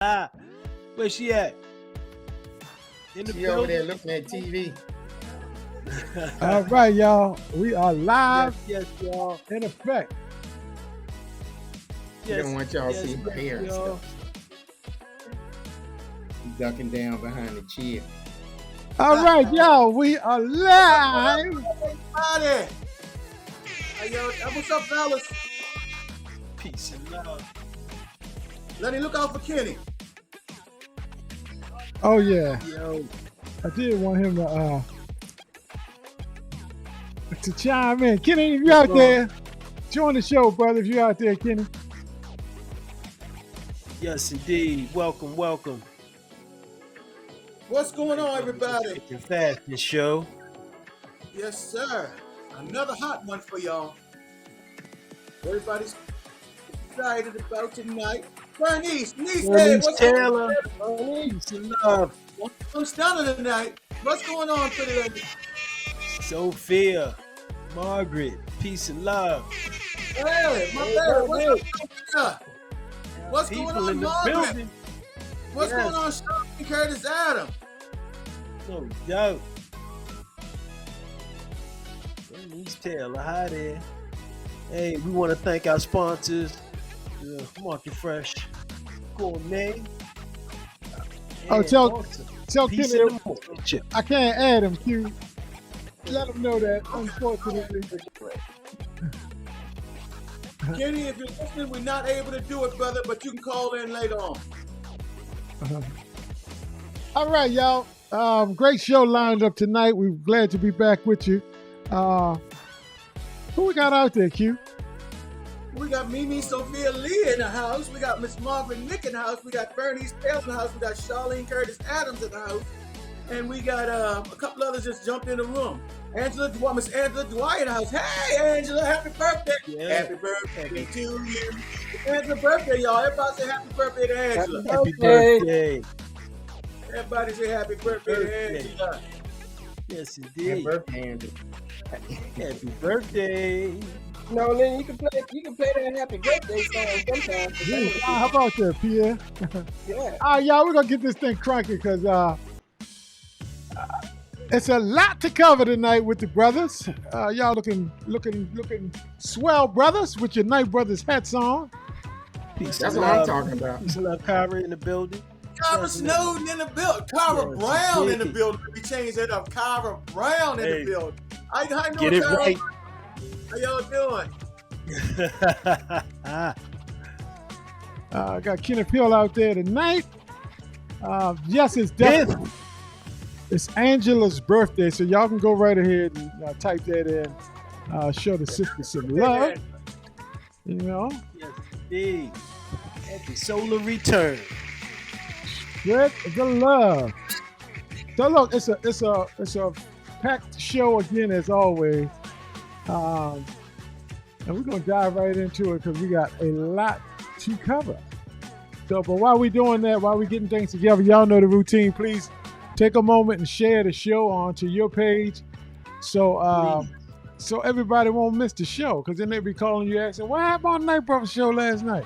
Ah, where she at? In the She over there building? looking at TV. All right, y'all. We are live yes, y'all. in effect. She don't want y'all to see her hair and y'all. stuff. She's ducking down behind the chair. All right, y'all. We are live. Everybody. Hey, yo, what's up, fellas? Peace and love. Lenny, look out for Kenny. Oh yeah, Yo, I did want him to chime in. Kenny, if you out there, join the show, brother. If you out there, Kenny. yes, indeed. Welcome, welcome. What's going on, everybody? It's the fashion show. Yes, sir. Another hot one for y'all. Everybody's excited about tonight. Bernice, hey, Bernice what's Taylor. going Peace and love. on? I'm stunning tonight. What's going on, pretty lady? Sophia. Margaret. Peace and love. Hey, my bad. What's up? What's People going on, in the Margaret? building. What's Yes. going on, Sean Curtis Adams? No doubt. Bernice Taylor, hi there. Hey, we want to thank our sponsors, Market Fresh, Gourmet. Oh, and tell Peace Kenny in the Morning. I can't add him. Q. Let him know that. Unfortunately. Kenny, if you're listening, we're not able to do it, brother, but you can call in later on. All right, y'all. Great show lined up tonight. We're glad to be back with you. Who we got out there, Q? We got Mimi Sophia Lee in the house. We got Miss Margaret Nick in the house. We got Bernice Taylor in the house. We got Charlene Curtis Adams in the house. And we got a couple others just jumped in the room. Miss Angela Dwight in the house. Hey, Angela, happy birthday. Yeah. Happy birthday to you. It's Angela's birthday, y'all. Everybody say happy birthday to Angela. Happy birthday. Everybody say happy birthday Birthday. to Angela. Yes, Happy indeed. birthday, Andrew. Happy birthday. No, Lynn, you can play that happy birthday song sometimes. Yeah, how about that, Pierre? Yeah. All right, y'all, we're going to get this thing cranky because it's a lot to cover tonight with the brothers. Y'all looking swell, brothers, with your Night Brothers hats on. Peace That's and what I'm love. talking about. Peace and love, Kyra in the building. Kyra Snowden in the building. Kyra Yes, Brown in the indeed. building. We changed that up. Kyra Brown in Hey. the building. How you doing, Get it Kyra? right. How y'all doing? I got Kenneth Hill out there tonight. Yes, it's definitely it's Angela's birthday, so y'all can go right ahead and type that in. Show the sister some love. You know, Yes, indeed. Happy solar return. spread the love. So look, it's a packed show again as always, and we're gonna dive right into it because we got a lot to cover. So, but while we doing that, while we getting things together, y'all know the routine. Please take a moment and share the show onto your page, so so everybody won't miss the show. Because then they be calling you asking, "What happened on the Night Brother show last night?"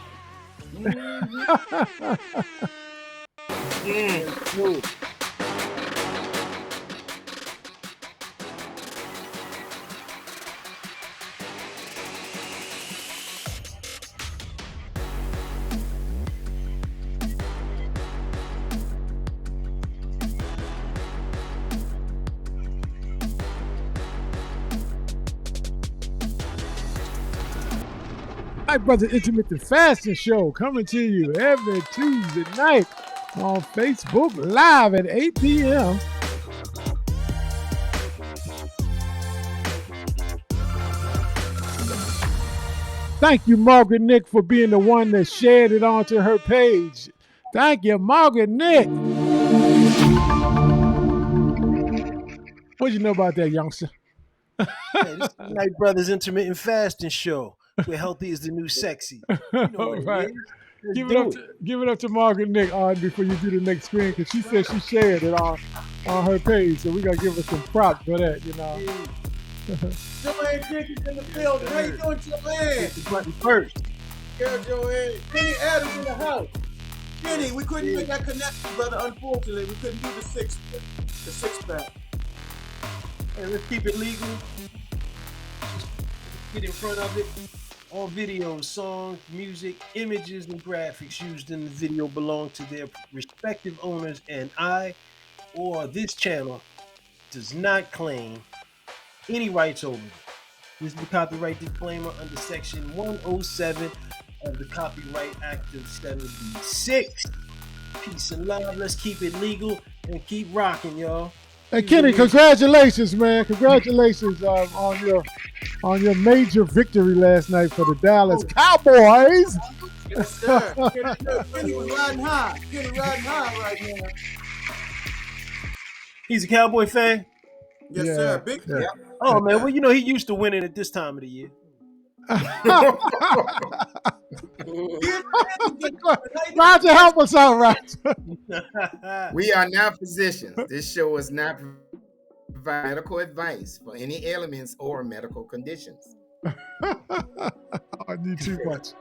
Night Brother Intimate the Fashion Show coming to you every Tuesday night on Facebook Live at 8 p.m. Thank you, Margaret Nick, for being the one that shared it onto her page. Thank you, Margaret Nick. What you know about that, youngster? Hey, this is the Night Brothers Intermittent Fasting Show, where healthy is the new sexy. You know All what right. it is. Let's Give do it up to Margaret Nick on before you do the next screen, because she said she shared it on her page, so we gotta give her some props for that, you know. Joanne Jenkins in the building. How you doing, Joanne? The button first. Girl, Joanne. Kenny Adams in the house. Kenny, we couldn't make that connection, brother. Unfortunately, we couldn't do the six pack. Hey, let's keep it legal. Get in front of it. All videos, songs, music, images, and graphics used in the video belong to their respective owners, and I or this channel does not claim any rights over it. This is the copyright disclaimer under Section 107 of the Copyright Act of 76. Peace and love. Let's keep it legal and keep rocking, y'all. Hey Kenny, congratulations, man! Congratulations on your major victory last night for the Dallas Cowboys. Yes, sir. Kenny was riding high. Kenny riding high right now. He's a Cowboy fan? Yes, Yeah, sir. Big yeah. Oh, man. Well, you know, he used to winning at this time of the year. Roger, help us out, Roger. We are not physicians. This show is not provide medical advice for any ailments or medical conditions. I need too much.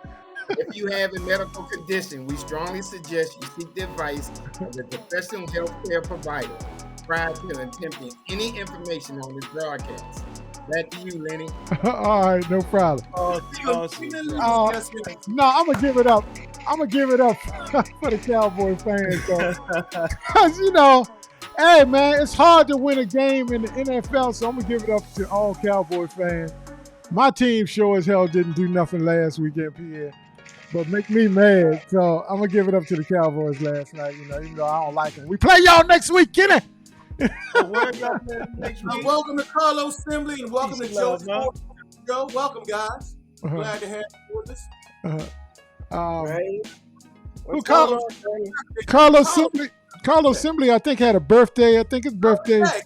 If you have a medical condition, we strongly suggest you seek the advice of a professional healthcare provider prior to attempting any information on this broadcast. Back to you, Lenny. All right, no problem. Oh, No, I'm gonna give it up. I'm gonna give it up for the Cowboy fans, though. Cause you know, hey man, it's hard to win a game in the NFL, so I'm gonna give it up to all Cowboy fans. My team sure as hell didn't do nothing last weekend, Pierre, but make me mad. So I'm gonna give it up to the Cowboys last night. You know, even though I don't like them. We play y'all next week, Kenny. Welcome to Carlos Assembly and welcome to Joe. Joe, welcome guys. Glad to have you with us. Who Carlos Assembly? Carlos Assembly, I think, had a birthday. I think his birthday. Hey,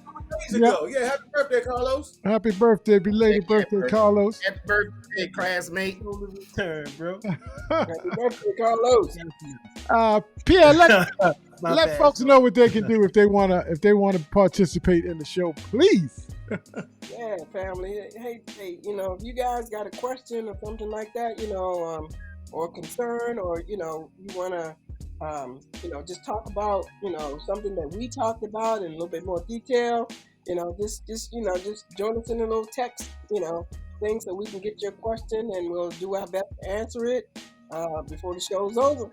days ago. Yeah, happy birthday, Carlos. Happy birthday, belated birthday, Carlos. Happy birthday, classmate. Turn, bro. Happy birthday, Carlos. Pierre, let folks know what they can do if they wanna participate in the show, please. Yeah, family. Hey, you know, if you guys got a question or something like that, you know, or concern, or you know, you wanna, you know, just talk about, you know, something that we talked about in a little bit more detail. You know, just you know, just join us in a little text, you know, thing so we can get your question and we'll do our best to answer it before the show's over.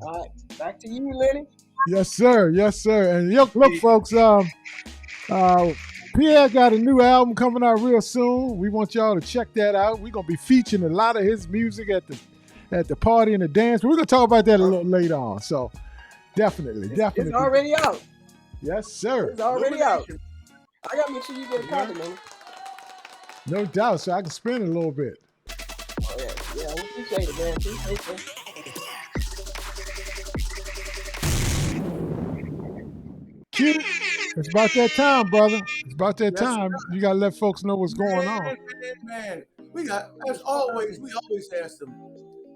All right, back to you, Lenny. Yes, sir. Yes, sir. And look, folks. Pierre got a new album coming out real soon. We want y'all to check that out. We're gonna be featuring a lot of his music at the party and the dance. We're gonna talk about that a little later on. So definitely. It's already out. Yes, sir. It's already out. I gotta make sure you get a copy, man. No doubt. So I can spin it a little bit. Oh, yeah, we appreciate it, man. Appreciate it. Q, it's about that time, brother. It's about that time. You gotta let folks know what's going on. Man, we got, as always, we always have some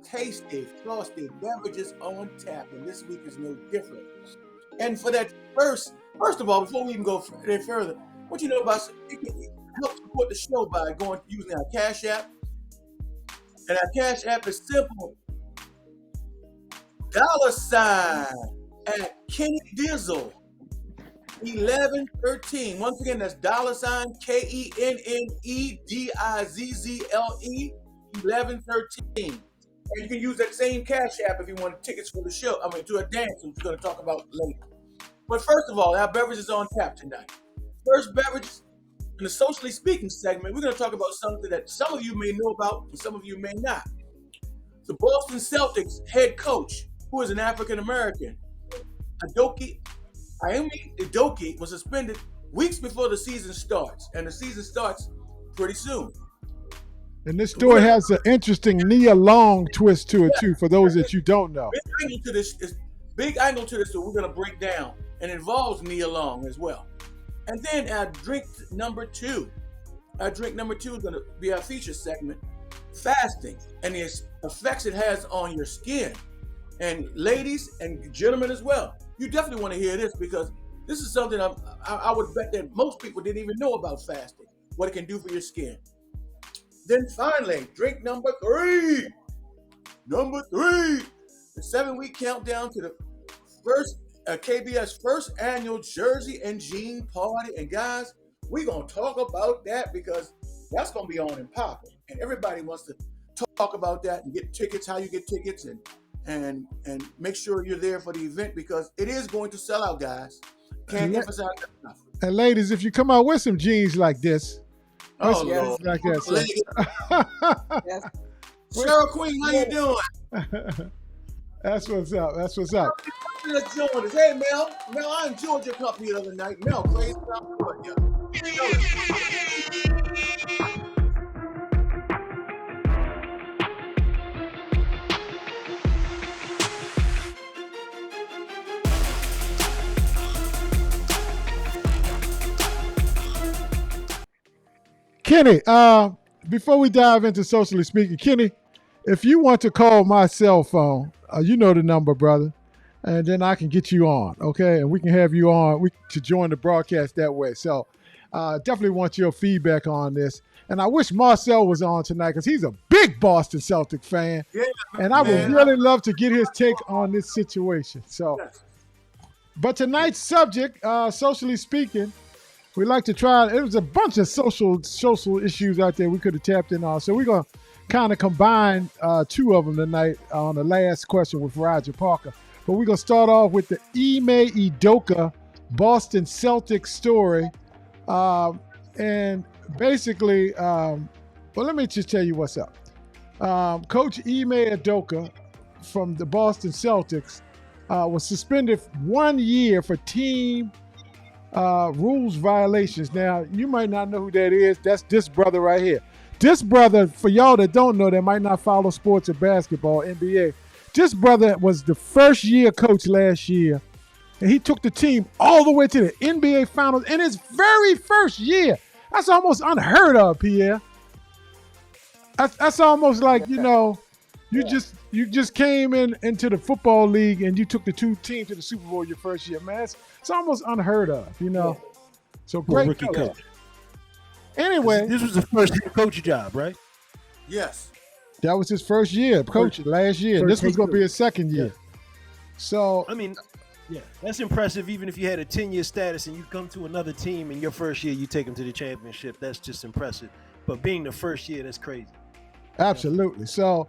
tasty, frosty beverages on tap, and this week is no different. And for that first of all, before we even go any further, what you know about, you can help support the show by using our Cash App. And our Cash App is simple. $@ Kenny Dizzle 1113. Once again, that's $KENNEDIZZLE 1113. And you can use that same Cash App if you want tickets for the show. I mean, to a dance, which we're going to talk about later. But first of all, our beverage is on tap tonight. First beverage, in the Socially Speaking segment, we're going to talk about something that some of you may know about and some of you may not. The Boston Celtics head coach, who is an African-American, Ime Udoka, was suspended weeks before the season starts, and the season starts pretty soon. And this story has an interesting Nia Long twist to it too, for those that you don't know. Big angle to this that we're going to break down, and involves Nia Long as well. And then our drink number two. Our drink number two is going to be our feature segment, fasting, and the effects it has on your skin. And ladies and gentlemen as well, you definitely want to hear this, because this is something I would bet that most people didn't even know about fasting, what it can do for your skin. Then finally, drink number three. the 7-week countdown to the first KBS first annual Jersey and Jean party. And guys, we're gonna talk about that because that's gonna be on and popping, and everybody wants to talk about that and get tickets, how you get tickets, and make sure you're there for the event because it is going to sell out, guys. Can't emphasize that enough. And ladies, if you come out with some jeans like this, Oh yes. Lord, like that, Yes. Cheryl Queen, how you doing? that's what's up. That's what's up. Let's join us. Hey Mel, I enjoyed your company the other night. Mel, crazy stuff, but yeah. Kenny, before we dive into socially speaking, Kenny, if you want to call my cell phone, you know the number, brother, and then I can get you on, okay? And we can have you on to join the broadcast that way. So definitely want your feedback on this. And I wish Marcel was on tonight because he's a big Boston Celtic fan. Yeah, and I would man. really love to get his take on this situation. So, but tonight's subject, socially speaking, we like to try. It was a bunch of social issues out there we could have tapped in on. So we're gonna kind of combine two of them tonight on the last question with Roger Parker. But we're gonna start off with the Ime Udoka Boston Celtics story, and basically, well, let me just tell you what's up. Coach Ime Udoka from the Boston Celtics was suspended 1 year for team rules violations. Now, you might not know who that is. That's this brother right here. This brother, for y'all that don't know, that might not follow sports or basketball, NBA, this brother was the first year coach last year, and he took the team all the way to the NBA Finals in his very first year. That's almost unheard of, Pierre. That's almost like, you know, you just came into the football league and you took the two teams to the Super Bowl your first year, man. It's almost unheard of, you know. So great rookie coach. Anyway, This was the first head coach job, right? Yes. that was his first year coaching last year. And first this was head going to be coach. his second year. So I mean, yeah, that's impressive. Even if you had a 10-year status and you come to another team in your first year, you take them to the championship. That's just impressive. But being the first year, that's crazy. absolutely. So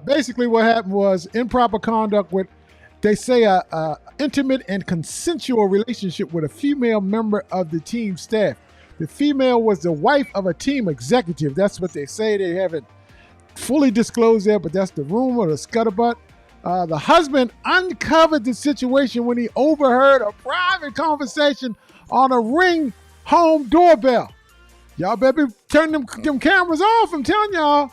basically what happened was improper conduct with, they say, a intimate and consensual relationship with a female member of the team staff. The female was the wife of a team executive. That's what they say. They haven't fully disclosed that, but that's the rumor, the scuttlebutt. The husband uncovered the situation when he overheard a private conversation on a Ring home doorbell. Y'all better be turning them cameras off. I'm telling y'all.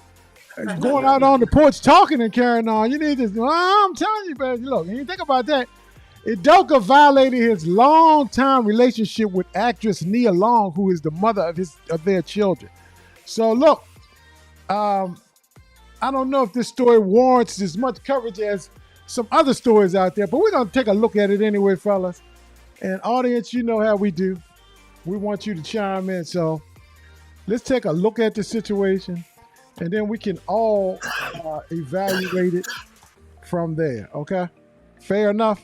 Going out on the porch talking and carrying on. You need to, I'm telling you, baby. Look, when you think about that, Udoka violated his long-time relationship with actress Nia Long, who is the mother of their children. So look, I don't know if this story warrants as much coverage as some other stories out there, but we're going to take a look at it anyway, fellas. And audience, you know how we do. We want you to chime in. So let's take a look at the situation, and then we can all evaluate it from there, okay? Fair enough?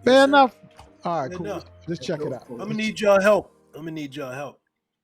Fair enough? All right, cool. Enough. Let's check it out. I'm gonna need y'all help.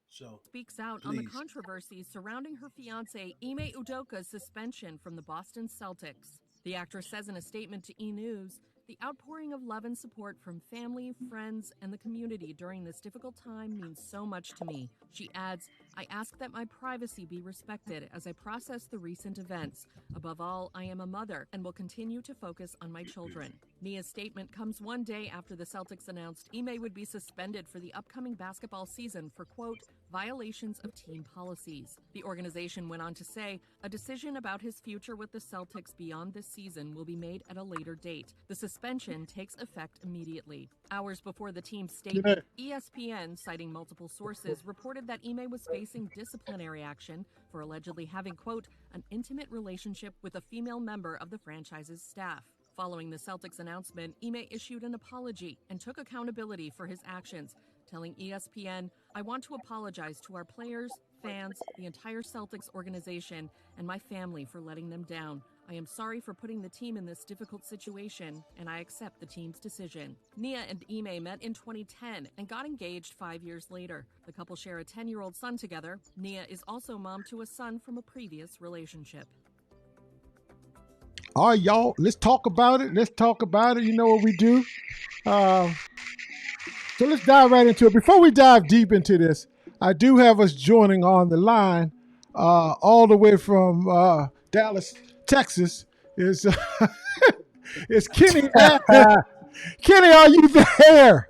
So Speaks out on the Please. controversy surrounding her fiancé Ime Udoka's suspension from the Boston Celtics. The actress says in a statement to E! News, "The outpouring of love and support from family, friends, and the community during this difficult time means so much to me." She adds, "I ask that my privacy be respected as I process the recent events. Above all, I am a mother and will continue to focus on my children." Nia's statement comes one day after the Celtics announced Ime would be suspended for the upcoming basketball season for, quote, violations of team policies. The organization went on to say, "A decision about his future with the Celtics beyond this season will be made at a later date. The suspension takes effect immediately." Hours before the team's statement, ESPN, citing multiple sources, reported that Ime was facing disciplinary action for allegedly having, quote, an intimate relationship with a female member of the franchise's staff. Following the Celtics announcement, Ime issued an apology and took accountability for his actions, telling ESPN, "I want to apologize to our players, fans, the entire Celtics organization, and my family for letting them down. I am sorry for putting the team in this difficult situation, and I accept the team's decision. Nia and Ime met in 2010 and got engaged 5 years later. The couple share a 10-year-old son together. Nia is also mom to a son from a previous relationship. All right, y'all, let's talk about it. You know what we do. So let's dive right into it. Before we dive deep into this, I do have us joining on the line all the way from Dallas, Texas. Is Kenny. Kenny, are you there?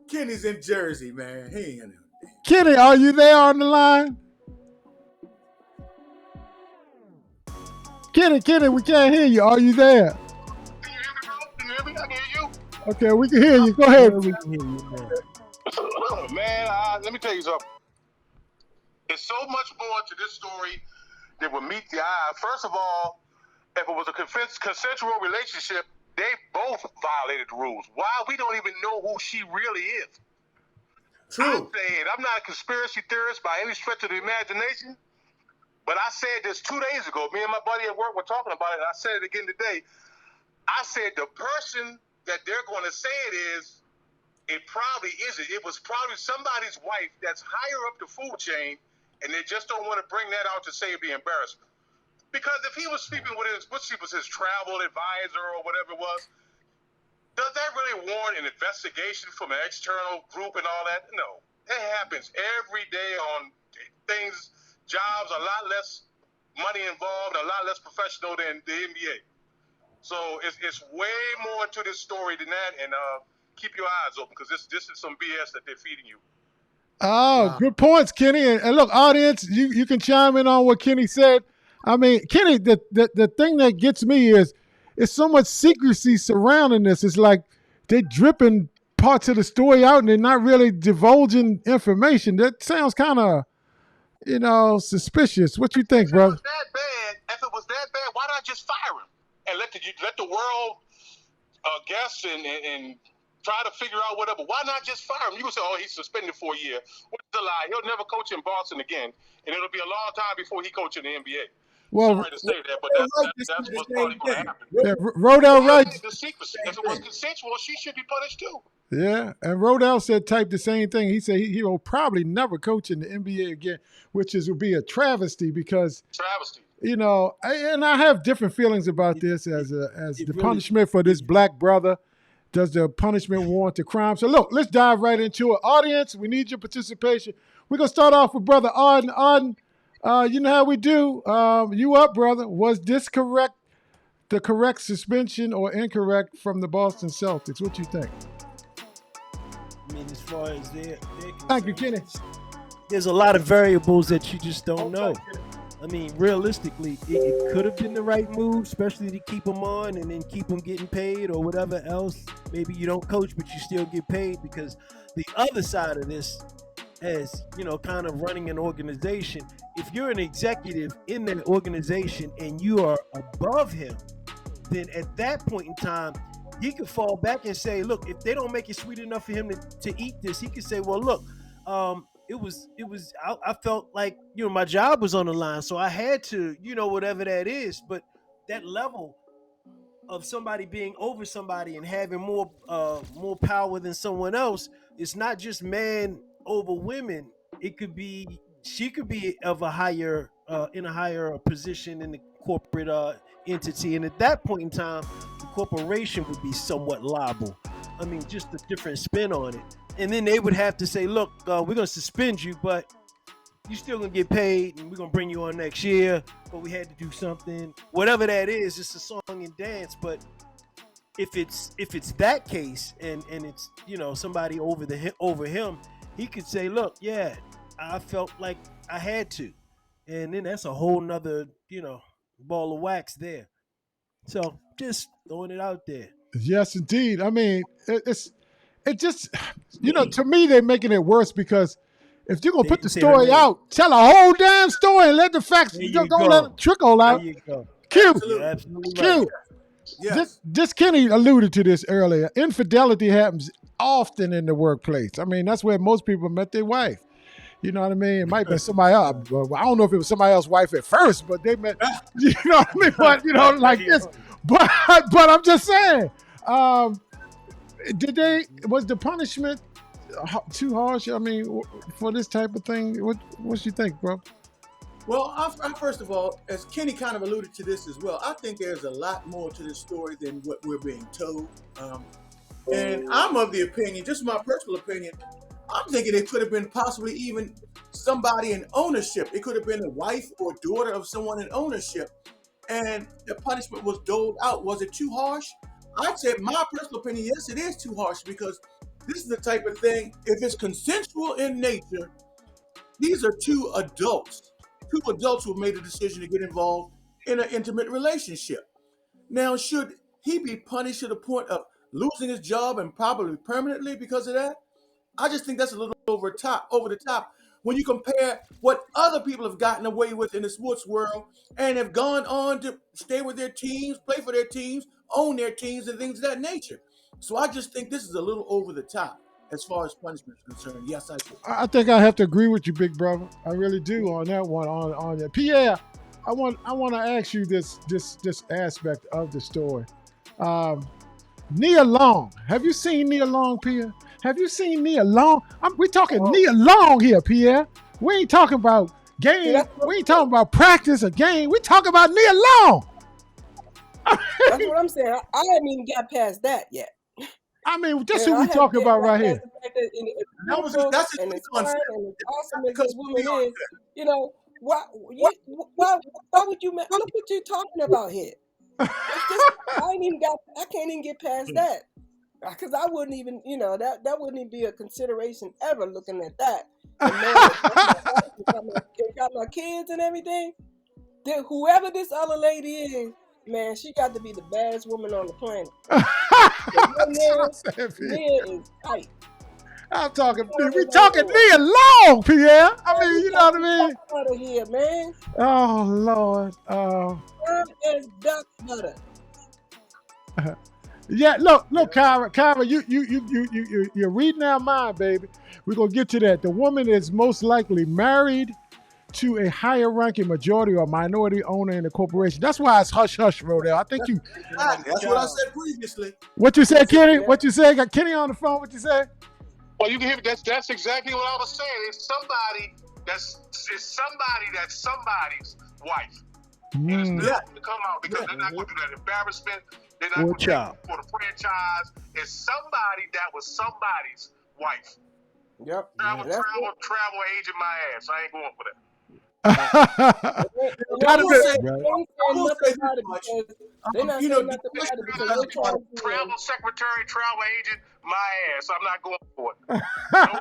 Kenny's in Jersey, man. He ain't in there. Kenny, are you there on the line? Kenny, we can't hear you. Are you there? Can you hear me? I can hear you. Okay, we can hear you. Go ahead. We can hear you, man. Man, let me tell you something. There's so much more to this story that would meet the eye. First of all, if it was a consensual relationship, they both violated the rules. Why? We don't even know who she really is. True. I'm not a conspiracy theorist by any stretch of the imagination, but I said this 2 days ago. Me and my buddy at work were talking about it, and I said it again today. I said the person that they're going to say it is, it probably isn't. It was probably somebody's wife that's higher up the food chain, and they just don't want to bring that out to say it'd be embarrassment. Because if he was sleeping with his travel advisor or whatever it was, does that really warrant an investigation from an external group and all that? No. It happens every day on things, jobs, a lot less money involved, a lot less professional than the NBA. So it's way more to this story than that, and keep your eyes open because this is some BS that they're feeding you. Oh, good points, Kenny. And look, audience, you can chime in on what Kenny said. I mean, Kenny, the thing that gets me is it's so much secrecy surrounding this. It's like they're dripping parts of the story out and they're not really divulging information. That sounds kind of, suspicious. What you think, brother? If it was that bad, why not just fire him and let the world guess and try to figure out whatever? Why not just fire him? You would say, oh, he's suspended for a year. Which is a lie. He'll never coach in Boston again, and it'll be a long time before he coaches in the NBA. Well, sorry to say that, but that's what's probably going to happen. Yeah, Rodell Wright. The secrecy. If it was consensual, she should be punished too. Yeah, and Rodell typed the same thing. He said he will probably never coach in the NBA again, which would be a travesty because and I have different feelings about this as the punishment for this black brother. Does the punishment warrant the crime? So look, let's dive right into it. Audience, we need your participation. We're gonna start off with Brother Arden. Arden, you know how we do. You up, brother? Was this correct? The correct suspension or incorrect from the Boston Celtics? What you think? I mean, as far as they're Thank you, Kenny. there's a lot of variables that you just don't know. I mean, realistically, it could have been the right move, especially to keep them on and then keep them getting paid or whatever else. Maybe you don't coach, but you still get paid, because the other side of this, as kind of running an organization, if you're an executive in that organization and you are above him, then at that point in time, he could fall back and say, look, if they don't make it sweet enough for him to eat this, he could say, well, look, I felt like, my job was on the line, so I had to, whatever that is. But that level of somebody being over somebody and having more power than someone else, it's not just man over women. It could be, she could be of a higher, in a higher position in the corporate entity. And at that point in time, the corporation would be somewhat liable. I mean, just a different spin on it. And then they would have to say, look, we're going to suspend you, but you're still going to get paid, and we're going to bring you on next year, but we had to do something. Whatever that is, it's a song and dance. But if it's that case and it's, somebody over him, he could say, look, yeah, I felt like I had to. And then that's a whole nother, ball of wax there. So just throwing it out there. Yes, indeed. I mean, it just, to me, they're making it worse, because if you're going to put the story out, tell a whole damn story and let the facts, don't let it trickle out. There you go. Q. Absolutely Q. right. Yes. This Kenny alluded to this earlier. Infidelity happens often in the workplace. I mean, that's where most people met their wife. You know what I mean? It might have been somebody else. Well, I don't know if it was somebody else's wife at first, but they met. You know what I mean? But like this. But I'm just saying. Was the punishment too harsh? I mean, for this type of thing, what you think, bro? Well, I first of all, as Kenny kind of alluded to this as well, I think there's a lot more to this story than what we're being told. And I'm of the opinion, just my personal opinion, I'm thinking it could have been possibly even somebody in ownership. It could have been a wife or daughter of someone in ownership. And the punishment was doled out. Was it too harsh? I'd say, my personal opinion, yes, it is too harsh, because this is the type of thing, if it's consensual in nature, these are two adults who made a decision to get involved in an intimate relationship. Now, should he be punished to the point of losing his job and probably permanently because of that? I just think that's a little over the top. When you compare what other people have gotten away with in the sports world and have gone on to stay with their teams, play for their teams, own their teams, and things of that nature. So I just think this is a little over the top as far as punishment is concerned. Yes, I do. I think I have to agree with you, big brother. I really do on that one. On that, Pierre, I want to ask you this aspect of the story. Nia Long, have you seen Nia Long, Pierre? Have you seen Nia Long? We talking Nia Long here, Pierre. We ain't talking about game. We ain't talking about practice or game. We talking about Nia Long. That's what I'm saying. I haven't even got past that yet. I mean, that's what we talking about right here. That's awesome as this woman is. You know, why would you? Look what you're talking about here. I can't even get past that, because I wouldn't even, that wouldn't even be a consideration ever looking at that. And got my kids and everything. Then whoever this other lady is, man, she got to be the baddest woman on the planet. Nia is tight. I'm talking. We talking Nia Long, Pierre. I mean, you know what I mean. Out of here, man. Oh Lord. It's duck butter. Yeah, look, Kyra, you're reading our mind, baby. We're gonna get to that. The woman is most likely married to a higher ranking majority or minority owner in the corporation. That's why it's hush hush, Rodell. I think you. That's what I said previously. What you said, Kenny? What you said? Got Kenny on the phone. What you said? Well, you can hear me. That's exactly what I was saying. It's somebody that's somebody's wife. And it's not going to come out because they're not going to do that embarrassment. They're not going to take for the franchise. It's somebody that was somebody's wife. Yep. Travel agent my ass. I ain't going for that. Travel secretary, travel agent, my ass. I'm not going for it.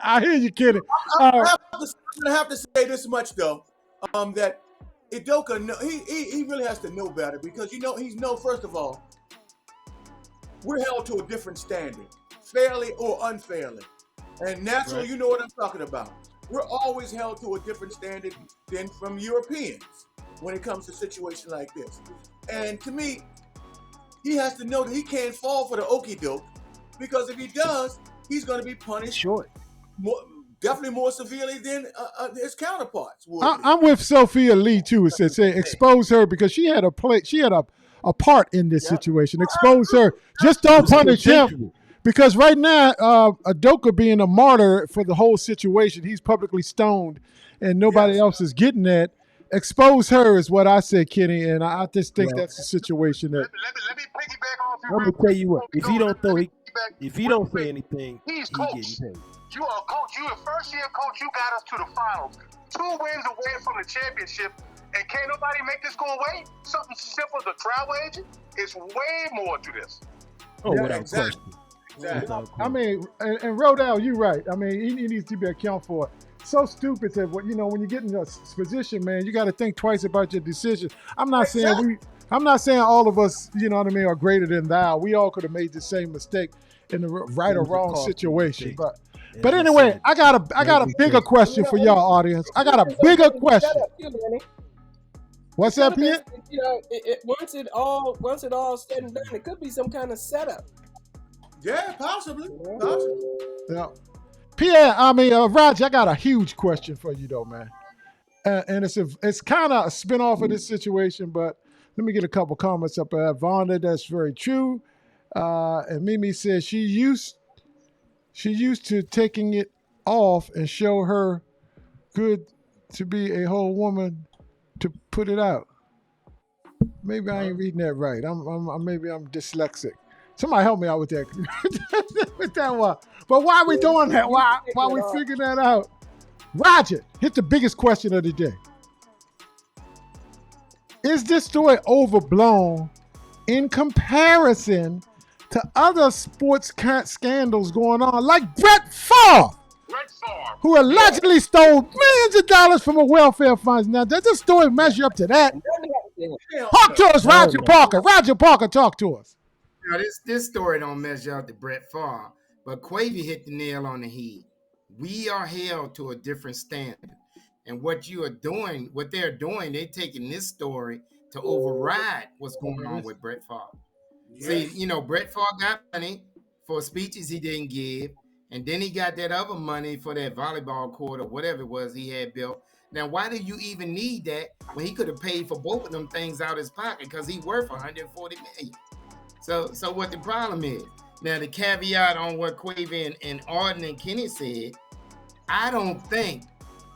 I hear you, Kenny. I have to say this much though, that Udoka, he really has to know better, because first of all, we're held to a different standard, fairly or unfairly, and naturally, right. You know what I'm talking about. We're always held to a different standard than from Europeans when it comes to a situation like this. And to me, he has to know that he can't fall for the okie doke, because if he does, he's going to be punished definitely more severely than his counterparts would. I'm with Sophia Lee too. It says expose her, because she had a part in this situation. Expose her. Just don't punish him. Because right now, Udoka being a martyr for the whole situation, he's publicly stoned, and nobody else is getting that. Expose her is what I said, Kenny, and I just think that's the situation that. Let me piggyback off you. I'm gonna tell you what. If he don't say anything, he's coach. You are a coach. You a first-year coach. You got us to the finals, 2 wins away from the championship, and can't nobody make this go away? Something simple as a travel agent. It's way more to this. Without question. Exactly. I mean, and Rodell, you're right. I mean, he needs to be accounted for. So stupid that when you get in a position, man, you got to think twice about your decision. I'm not saying all of us, you know what I mean, are greater than thou. We all could have made the same mistake in the right or wrong situation. But anyway, I got a bigger question for y'all audience. I got a bigger question. What's that, Pierre? Once it all said and done, it could be some kind of setup. Yeah, possibly. Yeah. Roger, I got a huge question for you though, man. And it's kind of a spin-off of this situation, but let me get a couple comments up there. Vonda, that's very true. And Mimi says she used to taking it off and show her good to be a whole woman to put it out. Maybe I ain't reading that right. Maybe I'm dyslexic. Somebody help me out with that. With that one. But why are we doing that? Why we figuring that out? Roger, hit the biggest question of the day. Is this story overblown in comparison to other sports scandals going on, like Brett Favre, who allegedly stole millions of dollars from a welfare fund? Now, does this story measure up to that? Talk to us, Roger Parker. Roger Parker, talk to us. Now, this story don't measure up to Brett Favre, but Quavy hit the nail on the head. We are held to a different standard. And what they're doing, they're taking this story to override what's going on with Brett Favre. Yes. See, Brett Favre got money for speeches he didn't give, and then he got that other money for that volleyball court or whatever it was he had built. Now, why do you even need that when he could have paid for both of them things out of his pocket because he's worth $140 million? So what the problem is? Now, the caveat on what Quavy and Arden and Kenny said, I don't think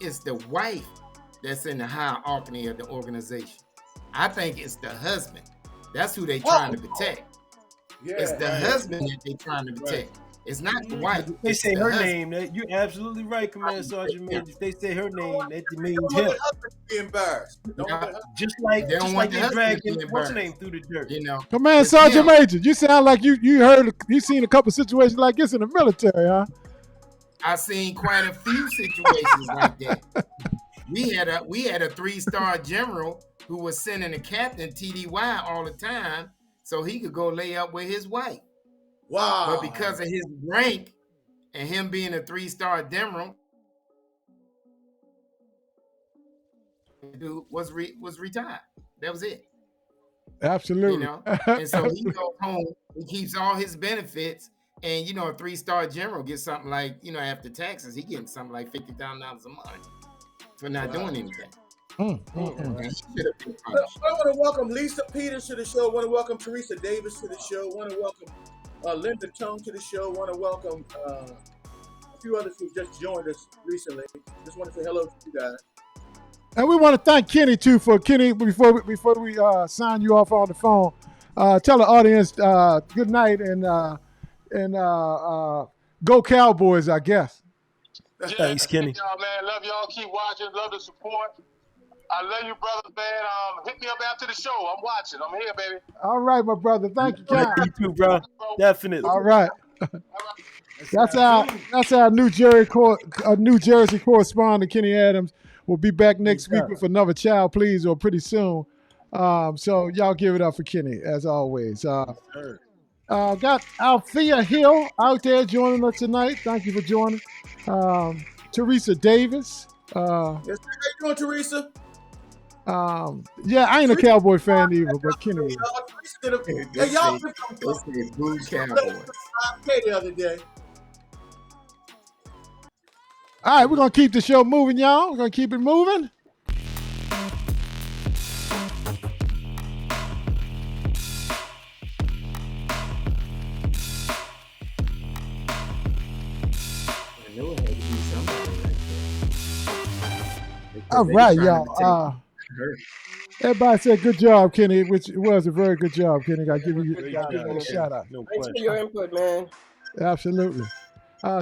it's the wife that's in the hierarchy of the organization. I think it's the husband. That's who they're trying to protect. Yeah, it's the husband that they're trying to protect. It's not the wife. They say her name. You're absolutely right, Command Sergeant Major. If they say her name, that means him. Be embarrassed. Just like they dragging what's her name through the dirt. Command Sergeant Major, you sound like you seen a couple situations like this in the military, huh? I've seen quite a few situations like that. We had a 3-star general who was sending a captain TDY all the time so he could go lay up with his wife. Wow. But because of his rank and him being a 3-star general, dude was retired. That was it. Absolutely. And so he goes home, he keeps all his benefits. And, a 3-star general gets something like, after taxes, he getting something like $50,000 a month for not doing anything. I want to welcome Lisa Peters to the show. I want to welcome Teresa Davis to the show. I want to welcome Linda Tone to the show. I want to welcome a few others who just joined us recently. Just want to say hello to you guys. And we want to thank Kenny too before we sign you off on the phone. Tell the audience good night and go Cowboys, I guess. Thanks, Kenny. Y'all, man. Love y'all. Keep watching. Love the support. I love you, brother, man. Hit me up after the show. I'm watching. I'm here, baby. All right, my brother. Thank you, Ken. You too, bro. Definitely. All right. That's our New Jersey correspondent, Kenny Adams. We'll be back next week with another Child Please or pretty soon. So y'all give it up for Kenny as always. Got Althea Hill out there joining us tonight. Thank you for joining. Teresa Davis. Yes, how you doing, Teresa? Yeah, I ain't a Cowboy fan either, but Kenny is. Y'all the other day. All right, we're going to keep the show moving, y'all. We're going to keep it moving. All right, y'all. Everybody said good job, Kenny, which was a very good job, Kenny. I give you a shout out. Thanks for your input, man. Absolutely.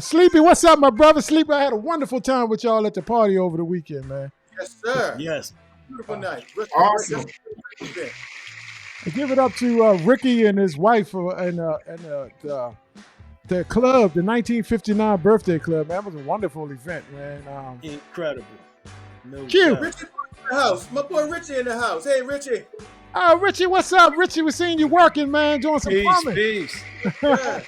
Sleepy, what's up, my brother? Sleepy, I had a wonderful time with y'all at the party over the weekend, man. Yes, sir. Yes. Beautiful night. Awesome. Give it up to Ricky and his wife and the club, the 1959 birthday club. Man, that was a wonderful event, man. Incredible. No Cute. Richie in the house. My boy Richie in the house. Hey, Richie. Oh, Richie, what's up? Richie, we seen you working, man, doing some plumbing. Peace. Yeah.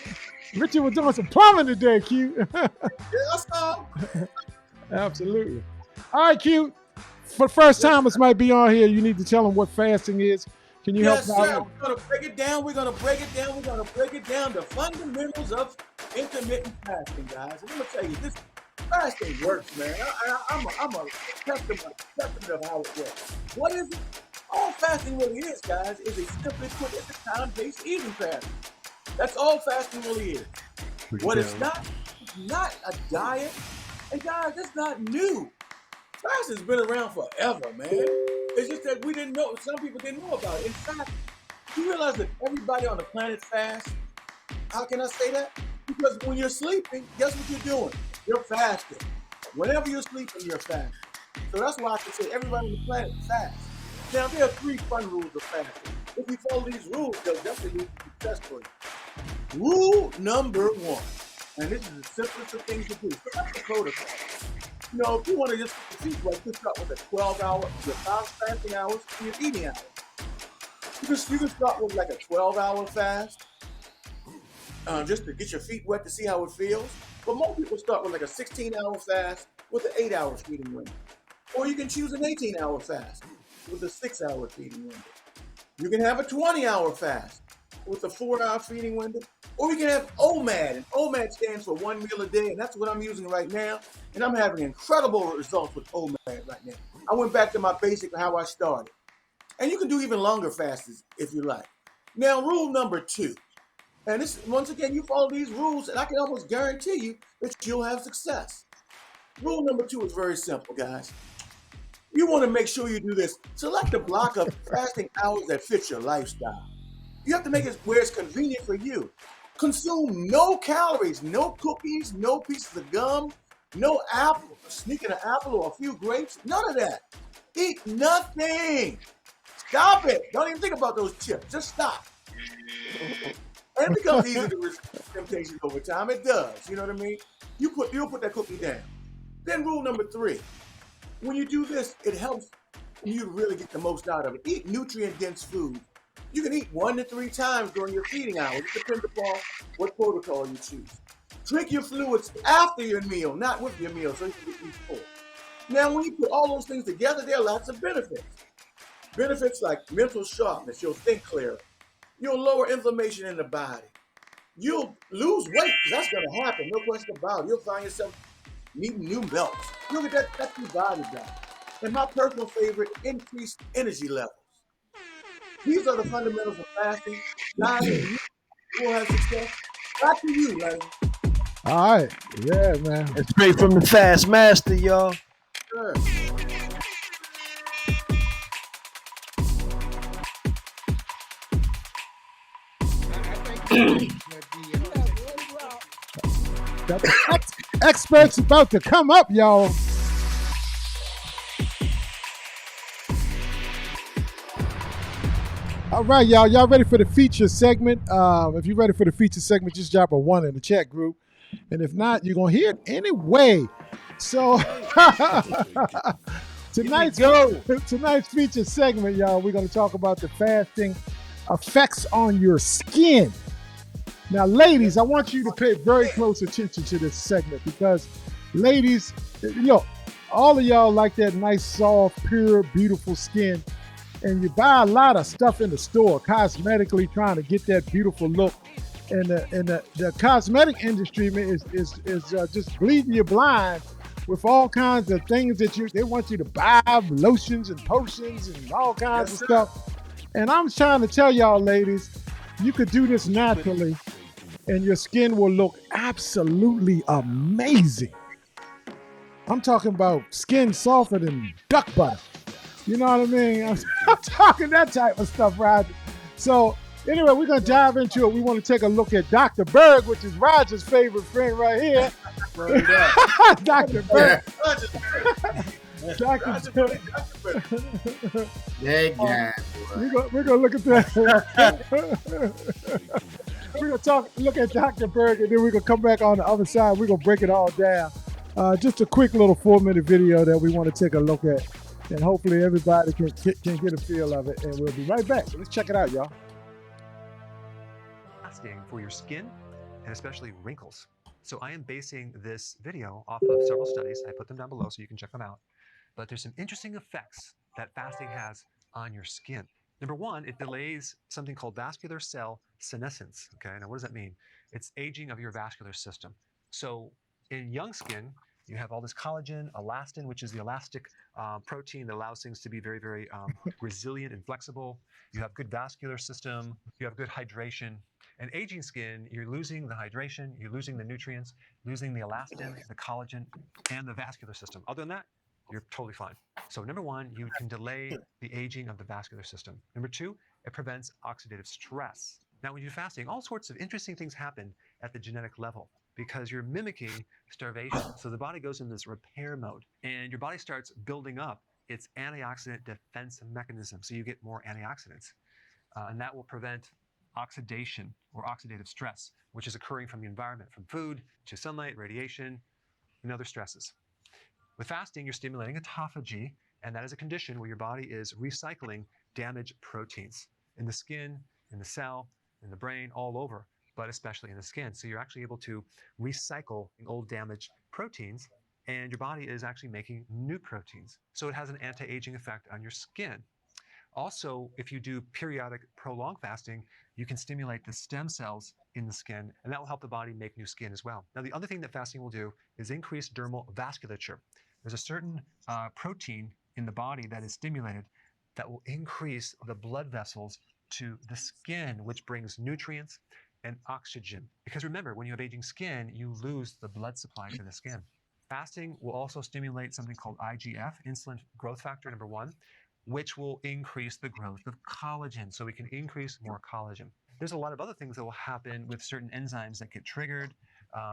Richie was doing some plumbing today, Q. Yeah, I saw. Absolutely. All right, Q. For the first timers might be on here, you need to tell them what fasting is. Can you help out? We're going to break it down. We're going to break it down. The fundamentals of intermittent fasting, guys. And I'm gonna tell you, this fasting works, man. I'm a testament of how it works. What is it? All fasting really is, guys, is a simply put, it's a time-based eating fast. That's all fasting really is. What it's not a diet. And guys, it's not new. Fasting's been around forever, man. It's just that we didn't know, some people didn't know about it. In fact, you realize that everybody on the planet fasts? How can I say that? Because when you're sleeping, guess what you're doing? You're fasting. Whenever you're sleeping, you're fasting. So that's why I can say everybody on the planet fasts. Now, there are 3 fun rules of fasting. If you follow these rules, they'll definitely be successful. Rule number 1, and this is the simplest of things to do. So that's the protocol. You know, if you want to just keep your feet wet, you can start with a 12-hour, your fasting hours, and your eating hours. You can start with like a 12-hour fast, just to get your feet wet to see how it feels. But most people start with like a 16-hour fast with an 8-hour feeding window. Or you can choose an 18-hour fast with a 6-hour feeding window. You can have a 20-hour fast with a 4-hour feeding window. Or you can have OMAD, and OMAD stands for 1 meal a day, and that's what I'm using right now. And I'm having incredible results with OMAD right now. I went back to my basic how I started. And you can do even longer fasts if you like. Now, rule number 2. And this, once again, you follow these rules, and I can almost guarantee you that you'll have success. Rule number 2 is very simple, guys. You want to make sure you do this. Select a block of fasting hours that fit your lifestyle. You have to make it where it's convenient for you. Consume no calories, no cookies, no pieces of gum, no apple, sneaking an apple or a few grapes, none of that. Eat nothing. Stop it. Don't even think about those chips. Just stop. And it becomes easy to resist temptations over time. It does. You know what I mean? You'll put that cookie down. Then rule number 3. When you do this, it helps you to really get the most out of it. Eat nutrient-dense food. You can eat 1 to 3 times during your feeding hours. It depends upon what protocol you choose. Drink your fluids after your meal, not with your meal, so you can get these full. Now, when you put all those things together, there are lots of benefits. Benefits like mental sharpness, you'll think clearer. You'll lower inflammation in the body. You'll lose weight, because that's going to happen, no question about it. You'll find yourself needing new belts. Look at that, that's your body done. And my personal favorite, increased energy levels. These are the fundamentals of fasting. Guys, you will have success. Back to you, Larry. All right. Yeah, man. It's straight from the Fast Master, y'all. Sure. Got the experts about to come up, y'all. All right, y'all. Y'all ready for the feature segment? If you're ready for the feature segment, just drop a 1 in the chat group. And if not, you're going to hear it anyway. So tonight's feature segment, y'all, we're going to talk about the fasting effects on your skin. Now, ladies, I want you to pay very close attention to this segment because, ladies, all of y'all like that nice, soft, pure, beautiful skin. And you buy a lot of stuff in the store, cosmetically trying to get that beautiful look. And the cosmetic industry is just bleeding you blind with all kinds of things that they want you to buy, lotions and potions and all kinds of stuff. And I'm trying to tell y'all, ladies, you could do this naturally and your skin will look absolutely amazing. I'm talking about skin softer than duck butter. You know what I mean? I'm talking that type of stuff, Roger. So anyway, we're going to dive into it. We want to take a look at Dr. Berg, which is Roger's favorite friend right here. Dr. Berg. Dr. Berg. That guy. We're going to look at that. We're going to look at Dr. Berg, and then we're going to come back on the other side. We're going to break it all down. Just a quick little 4-minute video that we want to take a look at. And hopefully everybody can get a feel of it. And we'll be right back. So let's check it out, y'all. Fasting for your skin and especially wrinkles. So I am basing this video off of several studies. I put them down below so you can check them out. But there's some interesting effects that fasting has on your skin. Number one, it delays something called vascular cell senescence. Okay, now what does that mean? It's aging of your vascular system. So in young skin, you have all this collagen, elastin, which is the elastic protein that allows things to be very, very resilient and flexible. You have good vascular system. You have good hydration. And aging skin, you're losing the hydration, you're losing the nutrients, losing the elastin, the collagen, and the vascular system. Other than that, you're totally fine. So number one, you can delay the aging of the vascular system. Number two, it prevents oxidative stress. Now, when you're fasting, all sorts of interesting things happen at the genetic level because you're mimicking starvation. So the body goes in this repair mode, and your body starts building up its antioxidant defense mechanism. So you get more antioxidants, and that will prevent oxidation or oxidative stress, which is occurring from the environment, from food to sunlight, radiation, and other stresses. With fasting, you're stimulating autophagy, and that is a condition where your body is recycling damaged proteins in the skin, in the cell, in the brain, all over, but especially in the skin. So you're actually able to recycle old damaged proteins, and your body is actually making new proteins. So it has an anti-aging effect on your skin. Also, if you do periodic prolonged fasting, you can stimulate the stem cells in the skin, and that will help the body make new skin as well. Now, the other thing that fasting will do is increase dermal vasculature. There's a certain protein in the body that is stimulated that will increase the blood vessels to the skin, which brings nutrients and oxygen. Because remember, when you have aging skin, you lose the blood supply to the skin. Fasting will also stimulate something called IGF, insulin growth factor number 1, which will increase the growth of collagen. So we can increase more collagen. There's a lot of other things that will happen with certain enzymes that get triggered,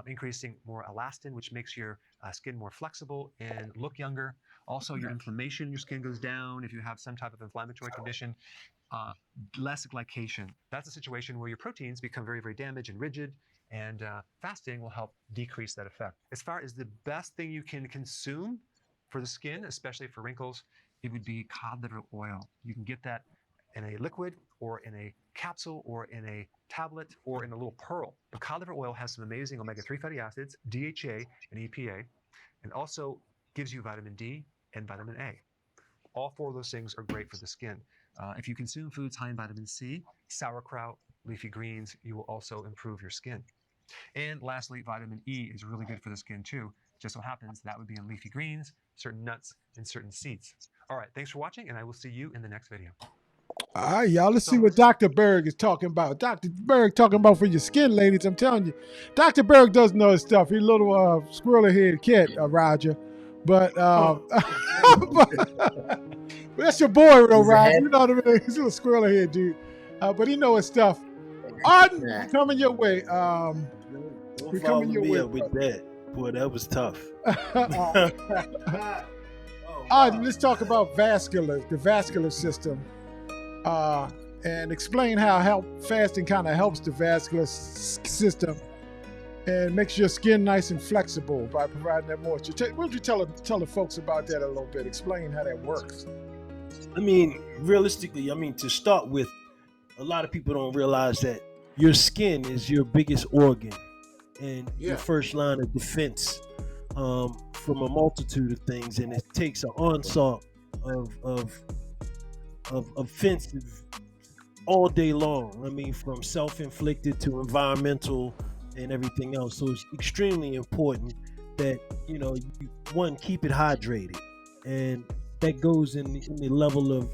increasing more elastin, which makes your skin more flexible and look younger. Also, your inflammation in your skin goes down if you have some type of inflammatory condition. Less glycation. That's a situation where your proteins become very, very damaged and rigid, and fasting will help decrease that effect. As far as the best thing you can consume for the skin, especially for wrinkles, it would be cod liver oil. You can get that in a liquid or in a capsule or in a tablet or in a little pearl. But cod liver oil has some amazing omega-3 fatty acids, DHA and EPA, and also gives you vitamin D and vitamin A. All 4 of those things are great for the skin. If you consume foods high in vitamin C, sauerkraut, leafy greens, you will also improve your skin. And lastly, vitamin E is really good for the skin too. Just so happens that would be in leafy greens, certain nuts, and certain seeds. All right, thanks for watching, and I will see you in the next video. All right, y'all, let's see what Dr. Berg is talking about. Dr. Berg talking about for your skin, ladies. I'm telling you, Dr. Berg does know his stuff. He's a little squirrely head kid, Roger. But, but that's your boy, though, Roger. You know what I mean? He's a little squirrely head dude. But he knows his stuff. Arden, coming your way. Don't follow me up with that. Boy, that was tough. Arden, let's talk about the vascular system. And explain how fasting kind of helps the vascular system and makes your skin nice and flexible by providing that moisture. Why don't you tell the folks about that a little bit? Explain how that works. I mean, realistically, to start with, a lot of people don't realize that your skin is your biggest organ and your first line of defense from a multitude of things, and it takes an onslaught of offensive all day long. From self-inflicted to environmental and everything else. So it's extremely important that you keep it hydrated, and that goes in the level of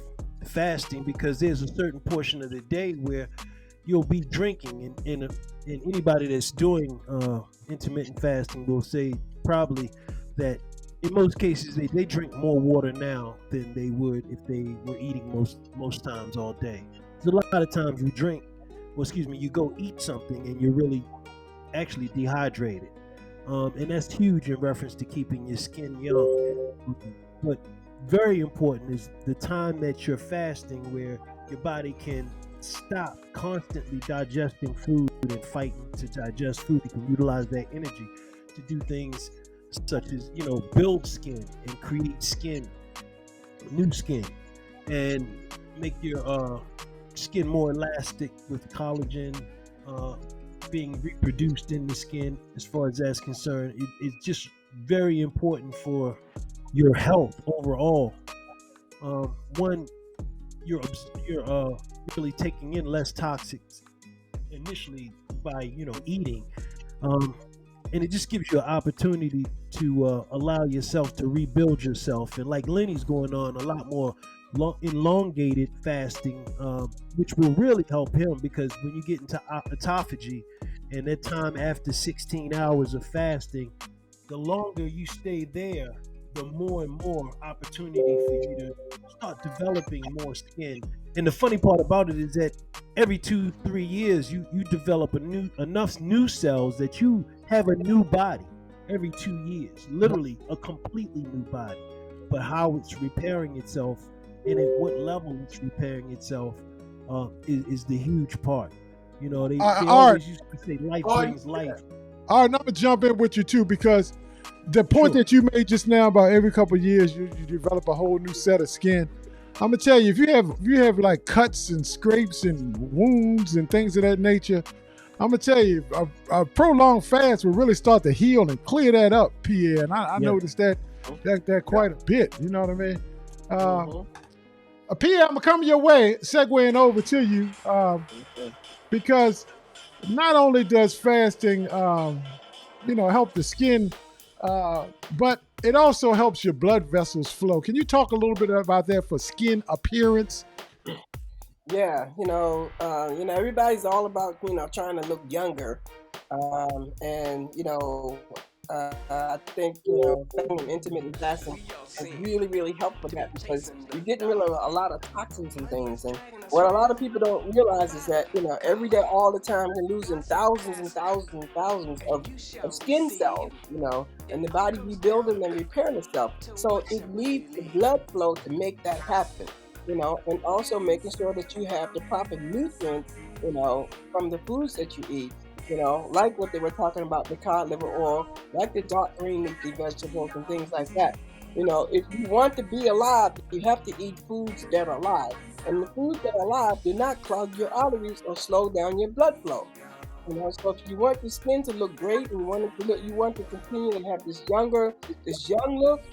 fasting, because there's a certain portion of the day where you'll be drinking, and anybody that's doing intermittent fasting will say probably that in most cases they drink more water now than they would if they were eating most times all day. So a lot of times you go eat something and you're really actually dehydrated, and that's huge in reference to keeping your skin young. But very important is the time that you're fasting, where your body can stop constantly digesting food and fighting to digest food. You can utilize that energy to do things such as build skin and create new skin, and make your skin more elastic with collagen being reproduced in the skin. As far as that's concerned, it's just very important for your health overall. One you're really taking in less toxics initially by eating, and it just gives you an opportunity to allow yourself to rebuild yourself. And like Lenny's going on a lot more elongated fasting, which will really help him, because when you get into autophagy and that time after 16 hours of fasting, the longer you stay there, the more and more opportunity for you to start developing more skin. And the funny part about it is that every 2-3 years you develop enough new cells that you have a new body every 2 years, literally a completely new body. But how it's repairing itself and at what level it's repairing itself is the huge part. They always used to say life brings life. All right, now I'm gonna jump in with you too, because the point that you made just now about every couple of years you develop a whole new set of skin. I'm gonna tell you, if you have like cuts and scrapes and wounds and things of that nature, I'm gonna tell you, a prolonged fast will really start to heal and clear that up, Pierre. And I noticed that quite a bit. You know what I mean? Pierre, I'm gonna come your way, segueing over to you, because not only does fasting, help the skin, but it also helps your blood vessels flow. Can you talk a little bit about that for skin appearance? Yeah, everybody's all about, trying to look younger. And, I think, and intermittent fasting has really, really helped with that, because you're getting rid of a lot of toxins and things. And what a lot of people don't realize is that, every day, all the time, we're losing thousands and thousands and thousands of skin cells, and the body rebuilding and repairing itself. So it needs the blood flow to make that happen, and also making sure that you have the proper nutrients, from the foods that you eat. Like what they were talking about, the cod liver oil, like the dark green leafy vegetables and things like that. If you want to be alive, you have to eat foods that are alive. And the foods that are alive do not clog your arteries or slow down your blood flow. So if you want the skin to look great and you want to continue to have this young look,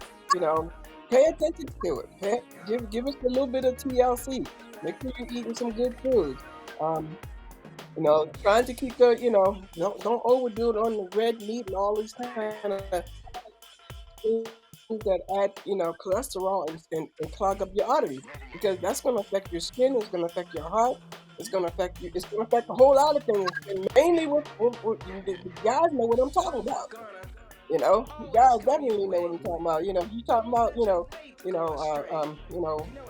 pay attention to it. Give us a little bit of TLC. Make sure you're eating some good foods. Trying to keep the, don't overdo it on the red meat and all these kind of things that add, cholesterol and clog up your arteries, because that's going to affect your skin. It's going to affect your heart. It's going to affect you. It's going to affect a whole lot of things. And mainly, the guys know what I'm talking about. You guys definitely know what I'm talking about. You talking about,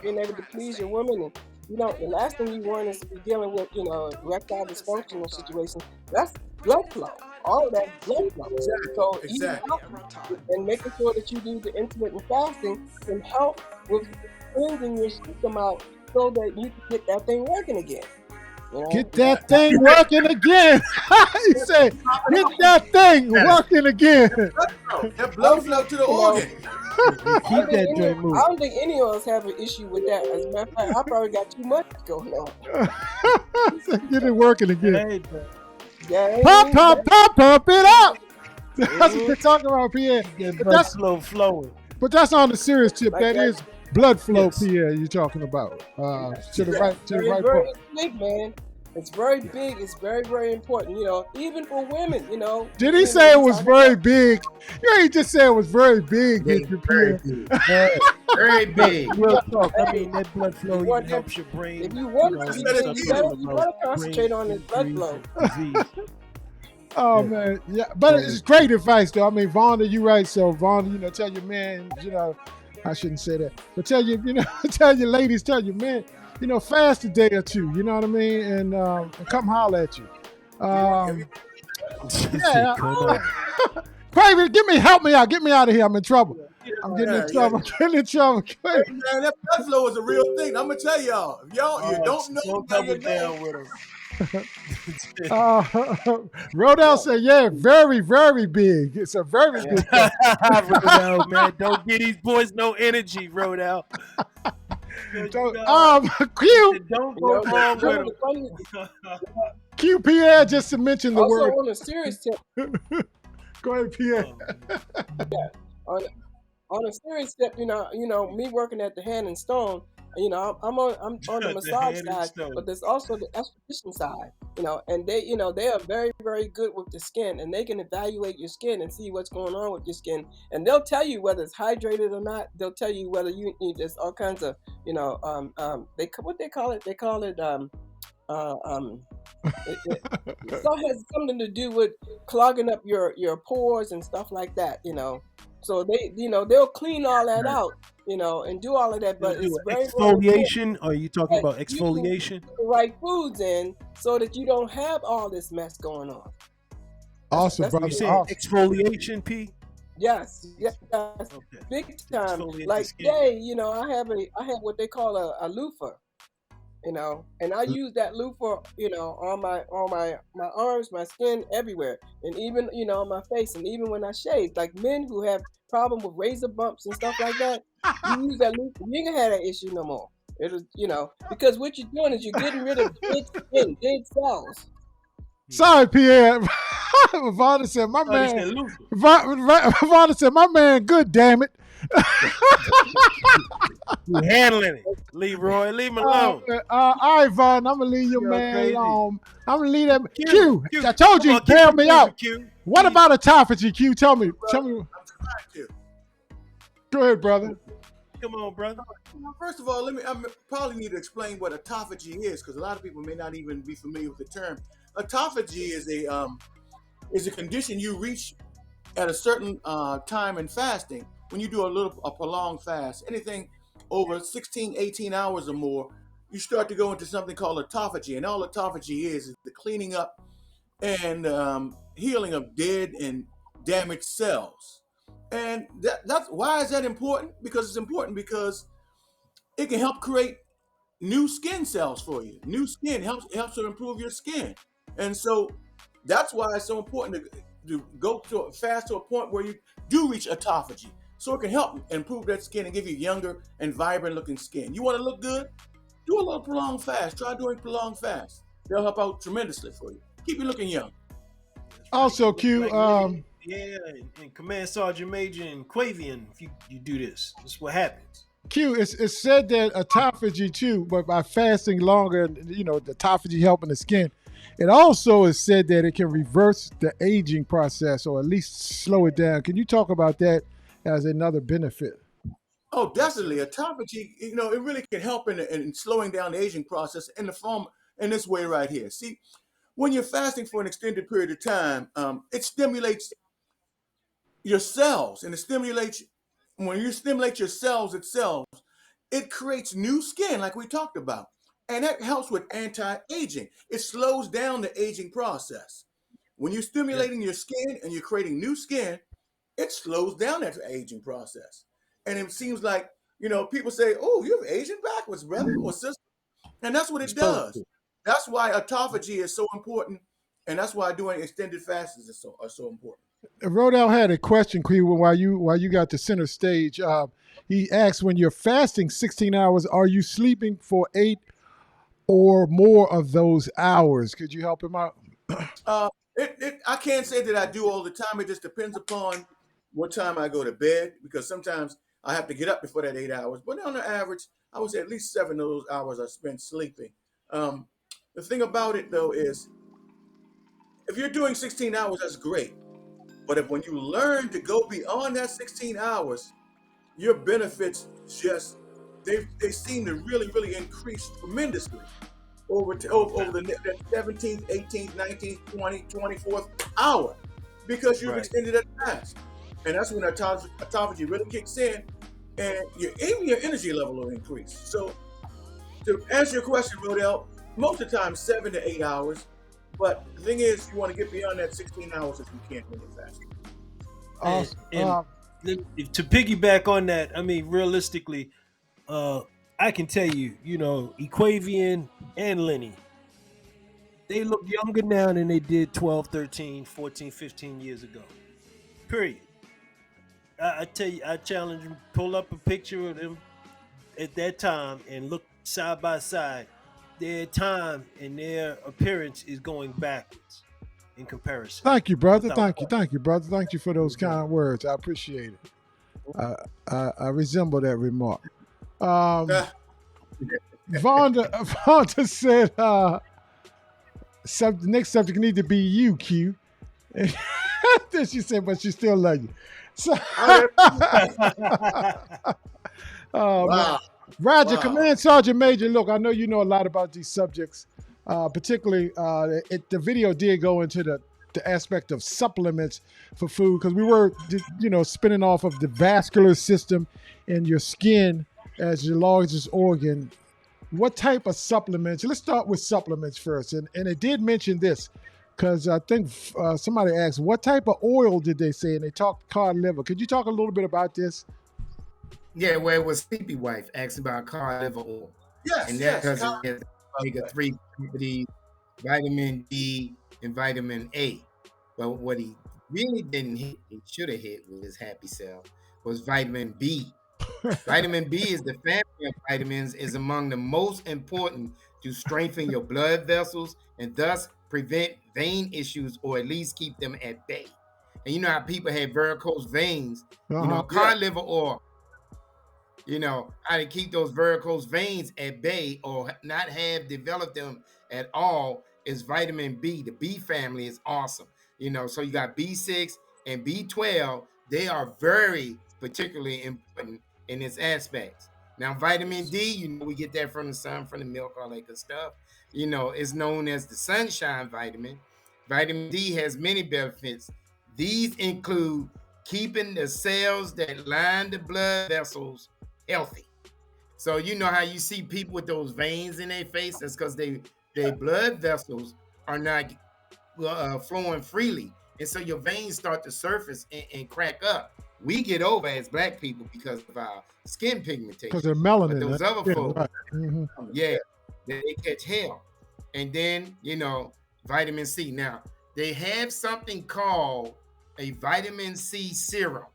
being able to please your woman, and the last thing you want is to be dealing with, erectile dysfunctional situation. That's blood flow. All of that blood flow. So eating healthy and making sure that you do the intermittent fasting can help with cleansing your system out so that you can get that thing working again. Get that thing working again. He said, get that thing working again. That blood flow to the organ. I don't think any of us have an issue with that. As a matter of fact, I probably got too much going on. Get it working again. Yeah, pump it up. That's what they're talking about, Pierre. Blood flow flowing. But that's on the serious tip. That is blood flow, Pierre, you're talking about. To the right part. Big, man. It's very big. It's very, very important. Even for women. Did he say it was very big? He just said it was very big. Very big. Very big. Real talk. I mean, that blood flow even helps your brain. If you want to, you better concentrate on this blood flow. Oh man, yeah, but it's great advice though. I mean, Vonda, you right. So Vonda, tell your man, I shouldn't say that, but tell your ladies, tell your men, fast a day or two. You know what I mean, and come holler at you. Craven, help me out. Get me out of here. I'm in trouble. I'm getting in trouble. Man, that blood flow is a real thing. I'm gonna tell y'all. If you don't know, double down with him. Rodell said, "Yeah, very, very big. It's a very big." Rodell, man, don't give these boys no energy, Rodell. Q. Don't go wrong with him. Q. Pierre, just to mention the word. Also, on a serious tip. Go ahead, Pierre. On a serious tip, me working at the Hand and Stone, I'm on the The massage head and side, stone. but there's also the esthetician side. And they are very, very good with the skin, and they can evaluate your skin and see what's going on with your skin, and they'll tell you whether it's hydrated or not. They'll tell you whether you need there's all kinds of what they call it. They call it it has something to do with clogging up your pores and stuff like that. So they'll clean all that Right. out, and do all of that. You'll But it's do very, an very important exfoliation. Are you talking that about you exfoliation? put the right foods in so that you don't have all this mess going on. Awesome, That's You brother. said Awesome. exfoliation, P? Yes, Okay. big time. Exfoliate the Like skin. today, I have what they call a loofah, and I use that loofah, on my arms, my skin, everywhere, and even on my face, and even when I shave. Like men who have problem with razor bumps and stuff like that, you use that loofah, you ain't gonna have that issue no more. Because what you're doing is you're getting rid of dead skin, dead cells. Sorry, Pierre. Vonda said, my Oh, they man. said Luther. Vonda said, my man, good, damn it. You handling it, Leroy. Leave him alone. All right, Von, I'm going to leave your You're man crazy. alone. I'm going to leave that. Q, Q, I told you, come on, keep bail it me moving, out. Q. What about autophagy, Q? Tell me. I'm trying to. Go ahead, brother. Come on, brother. First of all, I probably need to explain what autophagy is, because a lot of people may not even be familiar with the term. Autophagy is a condition you reach at a certain time in fasting. When you do a prolonged fast, anything over 16, 18 hours or more, you start to go into something called autophagy. And all autophagy is the cleaning up and healing of dead and damaged cells. And that's why is that important? Because it's important because it can help create new skin cells for you. New skin helps to improve your skin. And so that's why it's so important to go to a fast to a point where you do reach autophagy. So it can help improve that skin and give you younger and vibrant looking skin. You want to look good? Do a little prolonged fast. Try doing prolonged fast. They'll help out tremendously for you. Keep you looking young. Also, Q, Yeah, and Command Sergeant Major and Quavian, if you do this is what happens. Q, it's said that autophagy too, but by fasting longer, the autophagy helping the skin. It also is said that it can reverse the aging process or at least slow it down. Can you talk about that as another benefit? Oh, definitely. Autophagy, it really can help in slowing down the aging process in this way right here. See, when you're fasting for an extended period of time, it stimulates your cells, and when you stimulate your cells itself, it creates new skin, like we talked about, and that helps with anti-aging. It slows down the aging process. When you're stimulating your skin and you're creating new skin, it slows down that aging process. And it seems like, people say, "Oh, you're aging backwards, brother or sister," and that's what it does. That's why autophagy is so important, and that's why doing extended fasts are so important. Rodell had a question, Q, while you got the center stage. He asked, when you're fasting 16 hours, are you sleeping for 8 or more of those hours? Could you help him out? I can't say that I do all the time. It just depends upon what time I go to bed, because sometimes I have to get up before that 8 hours. But on the average, I would say at least 7 of those hours are spent sleeping. The thing about it, though, is if you're doing 16 hours, that's great. But when you learn to go beyond that 16 hours, your benefits they seem to really, really increase tremendously over the 17th, 18th, 19th, 20th, 24th hour, because you've extended that fast. And that's when autophagy really kicks in, and even your energy level will increase. So to answer your question, Rodell, most of the time 7 to 8 hours. But the thing is, you want to get beyond that 16 hours if you can when you're fasting. And to piggyback on that, I mean, realistically, I can tell you, Equavian and Lenny, they look younger now than they did 12, 13, 14, 15 years ago. Period. I tell you, I challenge you, pull up a picture of them at that time and look side by side. Their time and their appearance is going backwards in comparison. Thank you, brother. Thank you, brother. Thank you for those kind words. I appreciate it. I resemble that remark. Vonda said, the next subject need to be you, Q. And then she said, but she still love you. So, oh, man. Wow. Roger, Wow. Command Sergeant Major, look, I know you know a lot about these subjects. Particularly, the video did go into the aspect of supplements for food, because we were, spinning off of the vascular system and your skin as your largest organ. What type of supplements? Let's start with supplements first. And it did mention this, because I think somebody asked, what type of oil did they say? And they talked cod liver. Could you talk a little bit about this? Yeah, well, it was Sleepy Wife asked about cod liver oil. Yes, And yes. that's because it has omega-3 properties, vitamin D, and vitamin A. But what he really didn't hit, he should have hit with his happy cell, was vitamin B. Vitamin B is the family of vitamins, is among the most important to strengthen your blood vessels and thus prevent vein issues, or at least keep them at bay. And you know how people have varicose veins, cod liver oil, how to keep those varicose veins at bay or not have developed them at all is vitamin B. The B family is awesome. So you got B6 and B12. They are very particularly important in its aspects. Now, vitamin D, we get that from the sun, from the milk, all that good stuff. It's known as the sunshine vitamin. Vitamin D has many benefits. These include keeping the cells that line the blood vessels healthy. So you know how you see people with those veins in their face? That's because their blood vessels are not flowing freely. And so your veins start to surface and crack up. We get over as Black people because of our skin pigmentation. Because they're melanin. But those other folks, right. Mm-hmm. yeah, they catch hell. And then, vitamin C. Now, they have something called a vitamin C serum.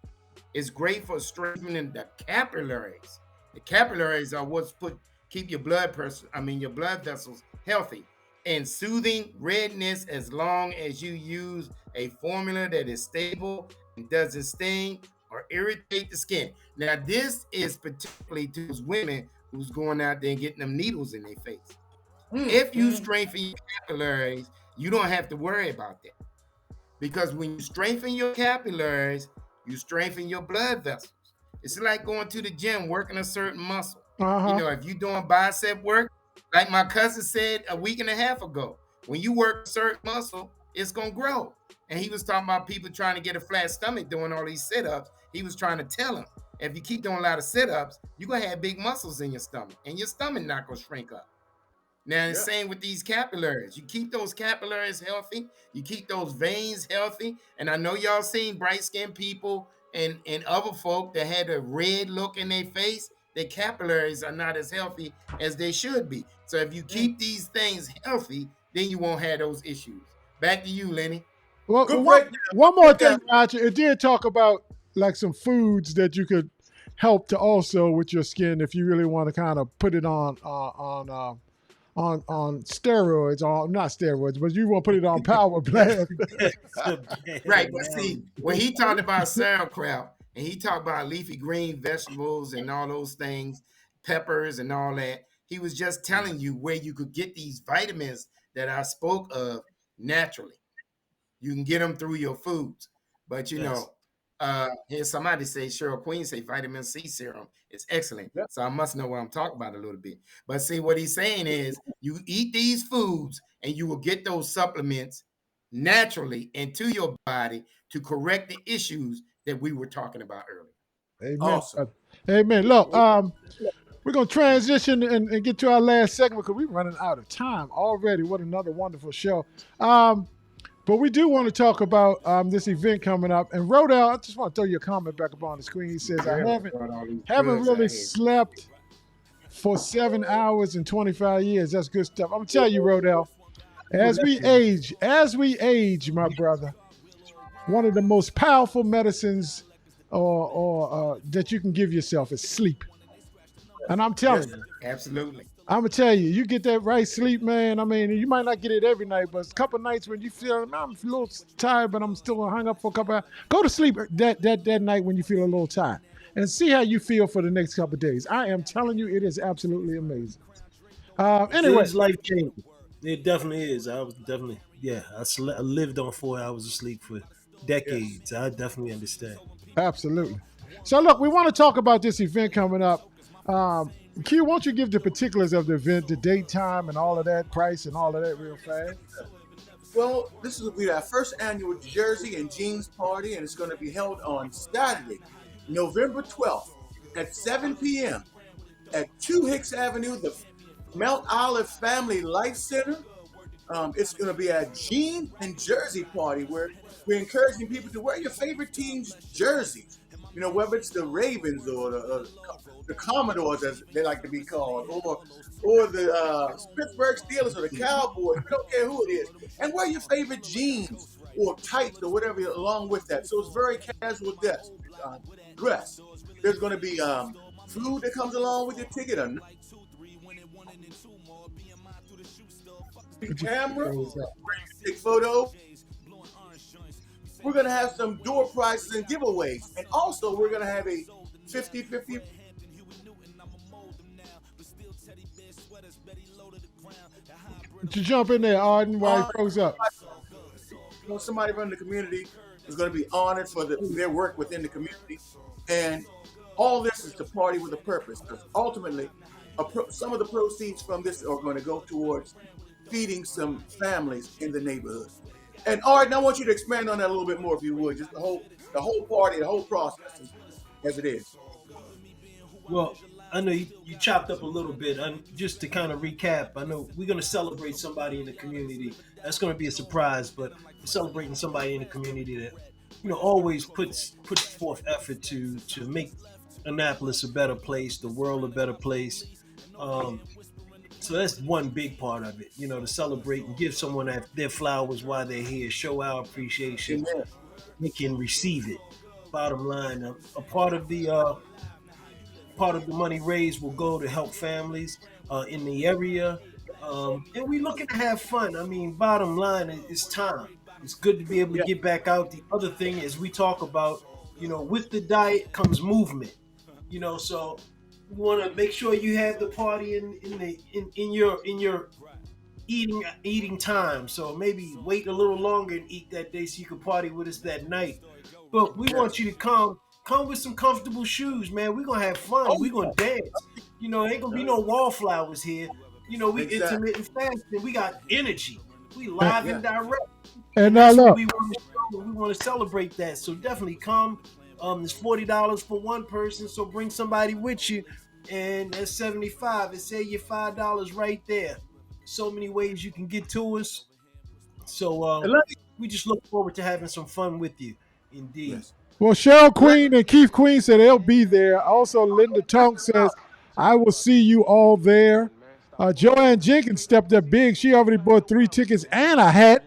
It's great for strengthening the capillaries. The capillaries are what's keep your blood vessels healthy and soothing redness, as long as you use a formula that is stable and doesn't sting or irritate the skin. Now, this is particularly to those women who's going out there and getting them needles in their face. If you strengthen your capillaries, you don't have to worry about that. Because when you strengthen your capillaries, you strengthen your blood vessels. It's like going to the gym, working a certain muscle. If you're doing bicep work, like my cousin said a week and a half ago, when you work a certain muscle, it's going to grow. And he was talking about people trying to get a flat stomach doing all these sit-ups. He was trying to tell them, if you keep doing a lot of sit-ups, you're going to have big muscles in your stomach, and your stomach not going to shrink up. Now, the same with these capillaries. You keep those capillaries healthy. You keep those veins healthy. And I know y'all seen bright-skinned people and other folk that had a red look in their face. Their capillaries are not as healthy as they should be. So if you keep these things healthy, then you won't have those issues. Back to you, Lenny. Well, one more thing, Roger. It did talk about like some foods that you could help to also with your skin if you really want to kind of put it on steroids, or not steroids, but you want to put it on Power Blast. Right, but see, when he talked about sauerkraut and he talked about leafy green vegetables and all those things, peppers and all that, he was just telling you where you could get these vitamins that I spoke of naturally. You can get them through your foods. But here's somebody say, Cheryl Queen say vitamin C serum is excellent. So I must know what I'm talking about a little bit. But see, what he's saying is you eat these foods and you will get those supplements naturally into your body to correct the issues that we were talking about earlier. Amen. Awesome. Amen. Look, we're going to transition and get to our last segment because we're running out of time already. What another wonderful show. But we do want to talk about this event coming up. And Rodell, I just want to throw your comment back up on the screen. He says, I haven't really slept for 7 hours and 25 years. That's good stuff. I'm going to tell you, Rodell, as we age, my brother, one of the most powerful medicines or that you can give yourself is sleep. And I'm telling you. Absolutely. I'm going to tell you, you get that right sleep, man. I mean, you might not get it every night, but a couple of nights when you feel, I'm a little tired, but I'm still hung up for a couple of hours. Go to sleep that night when you feel a little tired. and see how you feel for the next couple of days. I am telling you, it is absolutely amazing. Anyway, It's life changing. It definitely is. I was definitely, yeah. I lived on 4 hours of sleep for decades. I definitely understand. absolutely. So look, we want to talk about this event coming up. Q, won't you give the particulars of the event, the date, time, and all of that, price, and all of that real fast? Well, this will be our first annual Jersey and Jeans party, and it's going to be held on Saturday, November 12th at 7 p.m. at 2 Hicks Avenue, the Mount Olive Family Life Center. It's going to be a jean and jersey party where we're encouraging people to wear your favorite team's jerseys. You know, whether it's the Ravens or the Commodores, as they like to be called, or the Pittsburgh Steelers or the Cowboys. We don't care who it is. And wear your favorite jeans or tights or whatever along with that. So it's very casual dress. There's going to be food that comes along with your ticket, a camera, take photos. We're going to have some door prizes and giveaways. And also, we're going to have a 50-50. To jump in there, Arden, while he froze up. You know, somebody from the community is going to be honored for their work within the community. And all this is to party with a purpose. Because ultimately, some of the proceeds from this are going to go towards feeding some families in the neighborhood. And Arden, I want you to expand on that a little bit more, if you would. Just the whole party, the whole process as it is. Well, I know you chopped up a little bit. Just to kind of recap, I know we're going to celebrate somebody in the community. That's going to be a surprise, but we're celebrating somebody in the community that, you know, always puts forth effort to make Annapolis a better place, the world a better place. So that's one big part of it, you know, to celebrate and give someone their flowers while they're here, show our appreciation. Amen. They can receive it. Bottom line, a part of the money raised will go to help families in the area, and we're looking to have fun. I mean, bottom line is time. It's good to be able to get back out. The other thing is we talk about, you know, with the diet comes movement. You know, so you want to make sure you have the party in your eating time. So maybe wait a little longer and eat that day so you can party with us that night. But we want you to come with some comfortable shoes, man. We're gonna have fun. We're gonna dance. You know, ain't gonna be no wallflowers here. You know, we intermittent fasting. We got energy. We live and direct. And that's look, what we want to celebrate that. So definitely come. It's $40 for one person, so bring somebody with you, and that's $75. It save you $5 right there. So many ways you can get to us. So we just look forward to having some fun with you. Indeed. Yes. well, Cheryl Queen and Keith Queen said they'll be there. Also, Linda Tonk says, I will see you all there. Joanne Jenkins stepped up big. She already bought 3 tickets and a hat.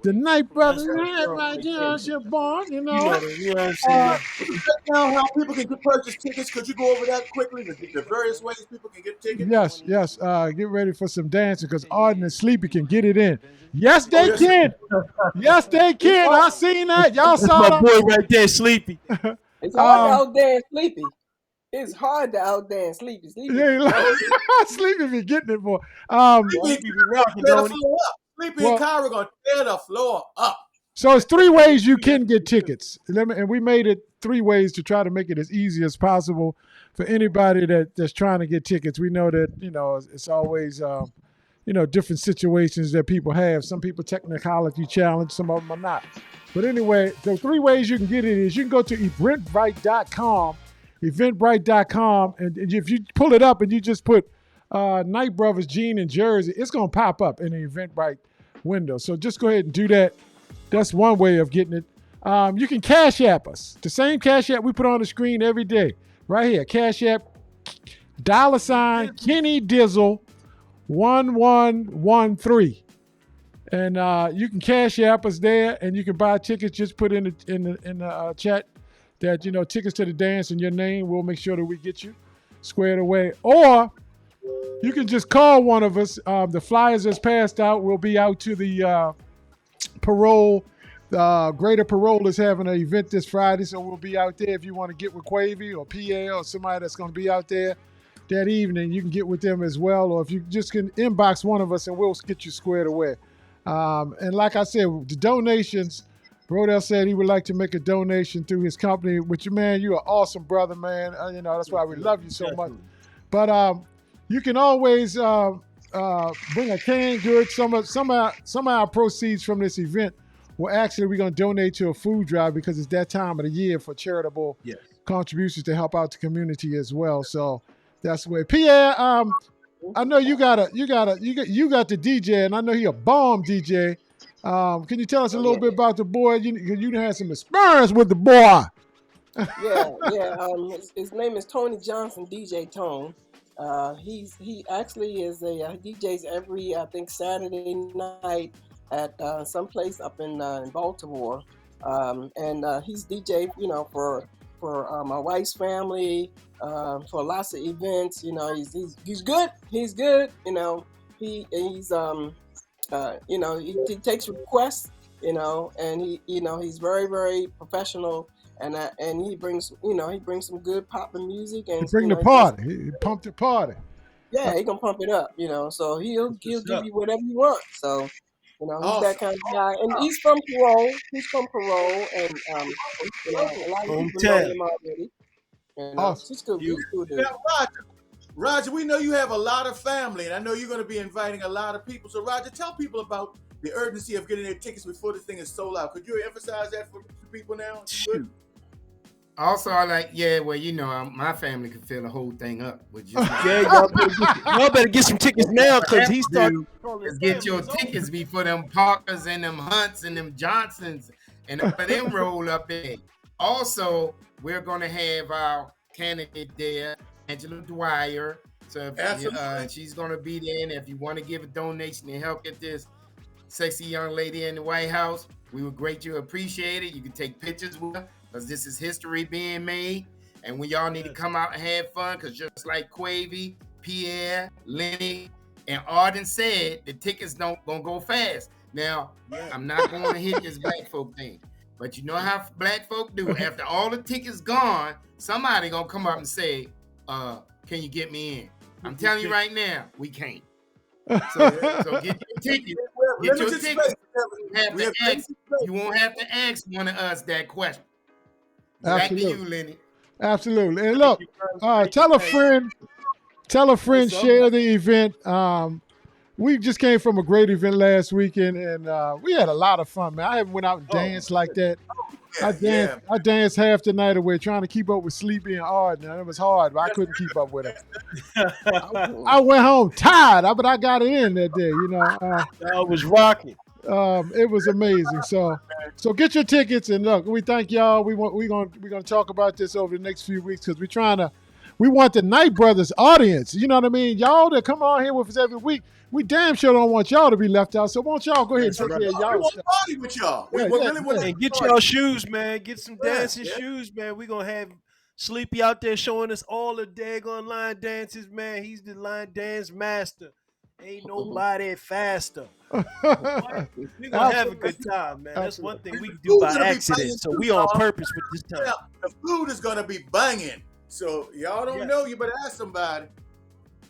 The Night Brothers hat right there, your barn, you know. You know what I'm saying? Now, how people can purchase tickets? Could you go over that quickly? The various ways people can get tickets. Yes. Get ready for some dancing because Arden and Sleepy can get it in. Yes, they can. Yes, they can. I seen that. Y'all saw My that. boy right there, Sleepy. It's hard to outdance Sleepy. It's hard to outdance Sleepy. Sleepy be getting it, boy. Sleepy be rocking, Tear the don't he? floor up. Sleepy and Kyra gonna tear the floor up. So it's 3 ways you can get tickets. And we made it 3 ways to try to make it as easy as possible for anybody that's trying to get tickets. We know that, you know, it's always, you know, different situations that people have. Some people technicality challenged, some of them are not. But anyway, the 3 ways you can get it is you can go to eventbrite.com, and if you pull it up and you just put Night Brothers jean and jersey, it's going to pop up in the Eventbrite window. So just go ahead and do that. That's one way of getting it. You can Cash App us. The same Cash App we put on the screen every day. Right here. Cash App, $ Kenny Dizzle 1113. And you can Cash App us there, and you can buy tickets. Just put in the chat that, you know, tickets to the dance and your name. We'll make sure that we get you squared away. Or you can just call one of us. The flyers that's passed out will be out to the parole, Greater Parole is having an event this Friday, so we'll be out there. If you want to get with Quavy or PA or somebody that's going to be out there that evening, you can get with them as well. Or if you just can inbox one of us and we'll get you squared away. And like I said, the donations, Brodell said he would like to make a donation through his company, which, man, you're an awesome brother, man. That's why we love you so much. But you can always bring a canned goods. Some of our proceeds from this event, we're going to donate to a food drive because it's that time of the year for charitable contributions to help out the community as well. So that's the way. Pierre, I know you got the DJ, and I know he a bomb DJ. Can you tell us a little bit about the boy? You had some experience with the boy. His name is Tony Johnson, DJ Tone. He actually is a DJs every, I think, Saturday night at some place up in Baltimore, and he's DJ, for my wife's family, for lots of events. He's good. He's good. He takes requests. And he's very, very professional. And he brings some good poppin' music and bring the party. He pumped the party. Yeah, he gonna pump it up, so he'll give you whatever you want. So, he's that kind of guy, and he's from Parole. And a lot of people know him already. He's good. Now, Roger, we know you have a lot of family, and I know you're going to be inviting a lot of people. So, Roger, tell people about the urgency of getting their tickets before the thing is sold out. Could you emphasize that for people now? Shoot. Also, my family can fill the whole thing up with just y'all better get some tickets now because he started. Get your tickets before them Parkers and them Hunts and them Johnsons and them roll up in. Also, we're gonna have our candidate there, Angela Dwyer. So she's gonna be there, and if you want to give a donation to help get this sexy young lady in the White House, we would greatly appreciate it. You can take pictures with her, because this is history being made, and we all need to come out and have fun, because just like Quavy, Pierre, Lenny, and Arden said, the tickets gonna go fast. Now, I'm not going to hit this black folk thing, but you know how black folk do. After all the tickets gone, somebody gonna come up and say, can you get me in? I'm telling you right now, we can't. So get your tickets. Get your tickets. You won't have to ask one of us that question. Back to you, Lenny. Absolutely. And look, tell a friend, share the event. We just came from a great event last weekend, and we had a lot of fun, man. I haven't went out and danced like that. I danced half the night away trying to keep up with Sleepy and Arden. It was hard, but I couldn't keep up with them. I went home tired, but I got it in that day. I was rocking. It was amazing. So get your tickets, and look, we thank y'all. We're gonna talk about this over the next few weeks because we want the Knight Brothers audience. You know what I mean? Y'all that come on here with us every week, we damn sure don't want y'all to be left out. So won't y'all go ahead and take care of y'all stuff. We want to party with y'all. And get y'all shoes, man. Get some dancing shoes, man. We're gonna have Sleepy out there showing us all the daggone line dances, man. He's the line dance master. Ain't nobody faster. We're gonna have a good time, man. That's one thing we can do by accident. So we on purpose with this time. The food is gonna be banging. So y'all don't know, you better ask somebody.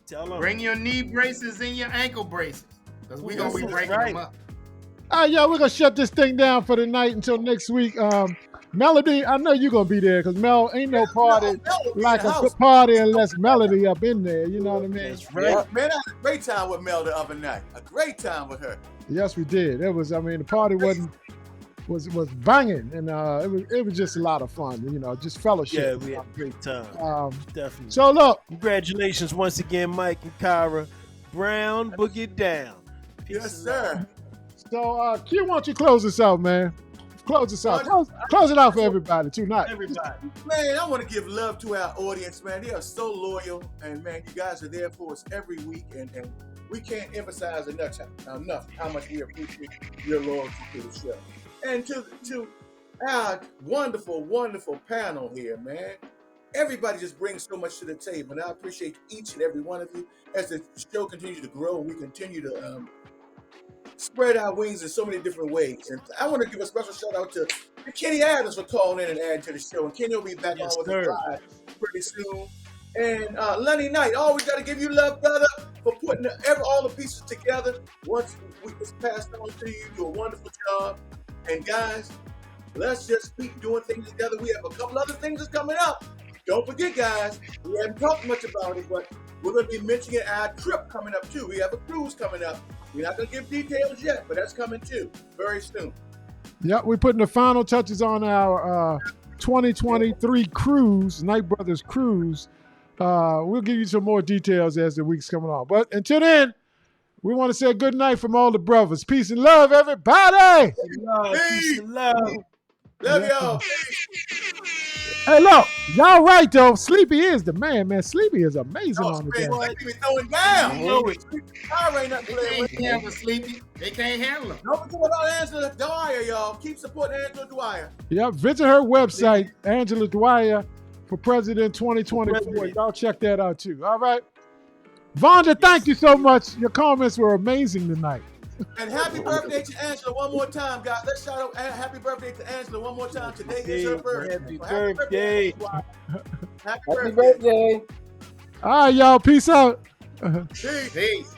Tell them. Bring your knee braces and your ankle braces, because we're gonna be breaking them up. All right, we're gonna shut this thing down for the night until next week. Melody, I know you're gonna be there because Mel ain't no party like a good party unless Melody up in there. You know what I mean? That's right. Man, I had a great time with Mel the other night. A great time with her. Yes, we did. The party was banging, and it was just a lot of fun. Just fellowship. Yeah, we had a great time. Definitely. So look, congratulations once again, Mike and Kyra Brown. Boogie down. Yes, sir. So Q, why don't you close us out, man? Close us out. Close it out for everybody tonight. Everybody. Man, I want to give love to our audience, man. They are so loyal, and man, you guys are there for us every week, and we can't emphasize enough how much we appreciate your loyalty to the show. And to our wonderful, wonderful panel here, man. Everybody just brings so much to the table, and I appreciate each and every one of you. As the show continues to grow, we continue to spread our wings in so many different ways. And I want to give a special shout out to Kenny Adams for calling in and adding to the show. And Kenny will be back Yes, on with sir. the drive pretty soon. And Lenny Knight, always got to give you love, brother, for putting all the pieces together. Once we just passed on to you, you do a wonderful job. And guys, let's just keep doing things together. We have a couple other things that's coming up. Don't forget, guys, we haven't talked much about it, but we're going to be mentioning our trip coming up too. We have a cruise coming up. We're not going to give details yet, but that's coming too very soon. Yep, we're putting the final touches on our 2023 cruise, Knight Brothers cruise. We'll give you some more details as the week's coming on. But until then, we want to say good night from all the brothers. Peace and love, everybody. Peace and love. Love y'all. Hey, look, y'all right though. Sleepy is the man. Sleepy is amazing on the They game. be throwing down. You know it. Power ain't nothing to play They with. can't handle Sleepy. They can't handle him. Don't forget about Angela Dwyer, y'all. Keep supporting Angela Dwyer. Yep, visit her website, Angela Dwyer for President 2024. President. Y'all check that out too. All right. Vonda, thank you so much. Your comments were amazing tonight. And happy birthday to Angela one more time, guys. Let's shout out happy birthday to Angela one more time. Today is her birthday. Happy So birthday. Angela Dwyer. Happy Happy birthday. birthday. All right, y'all. Peace out. Peace. Peace.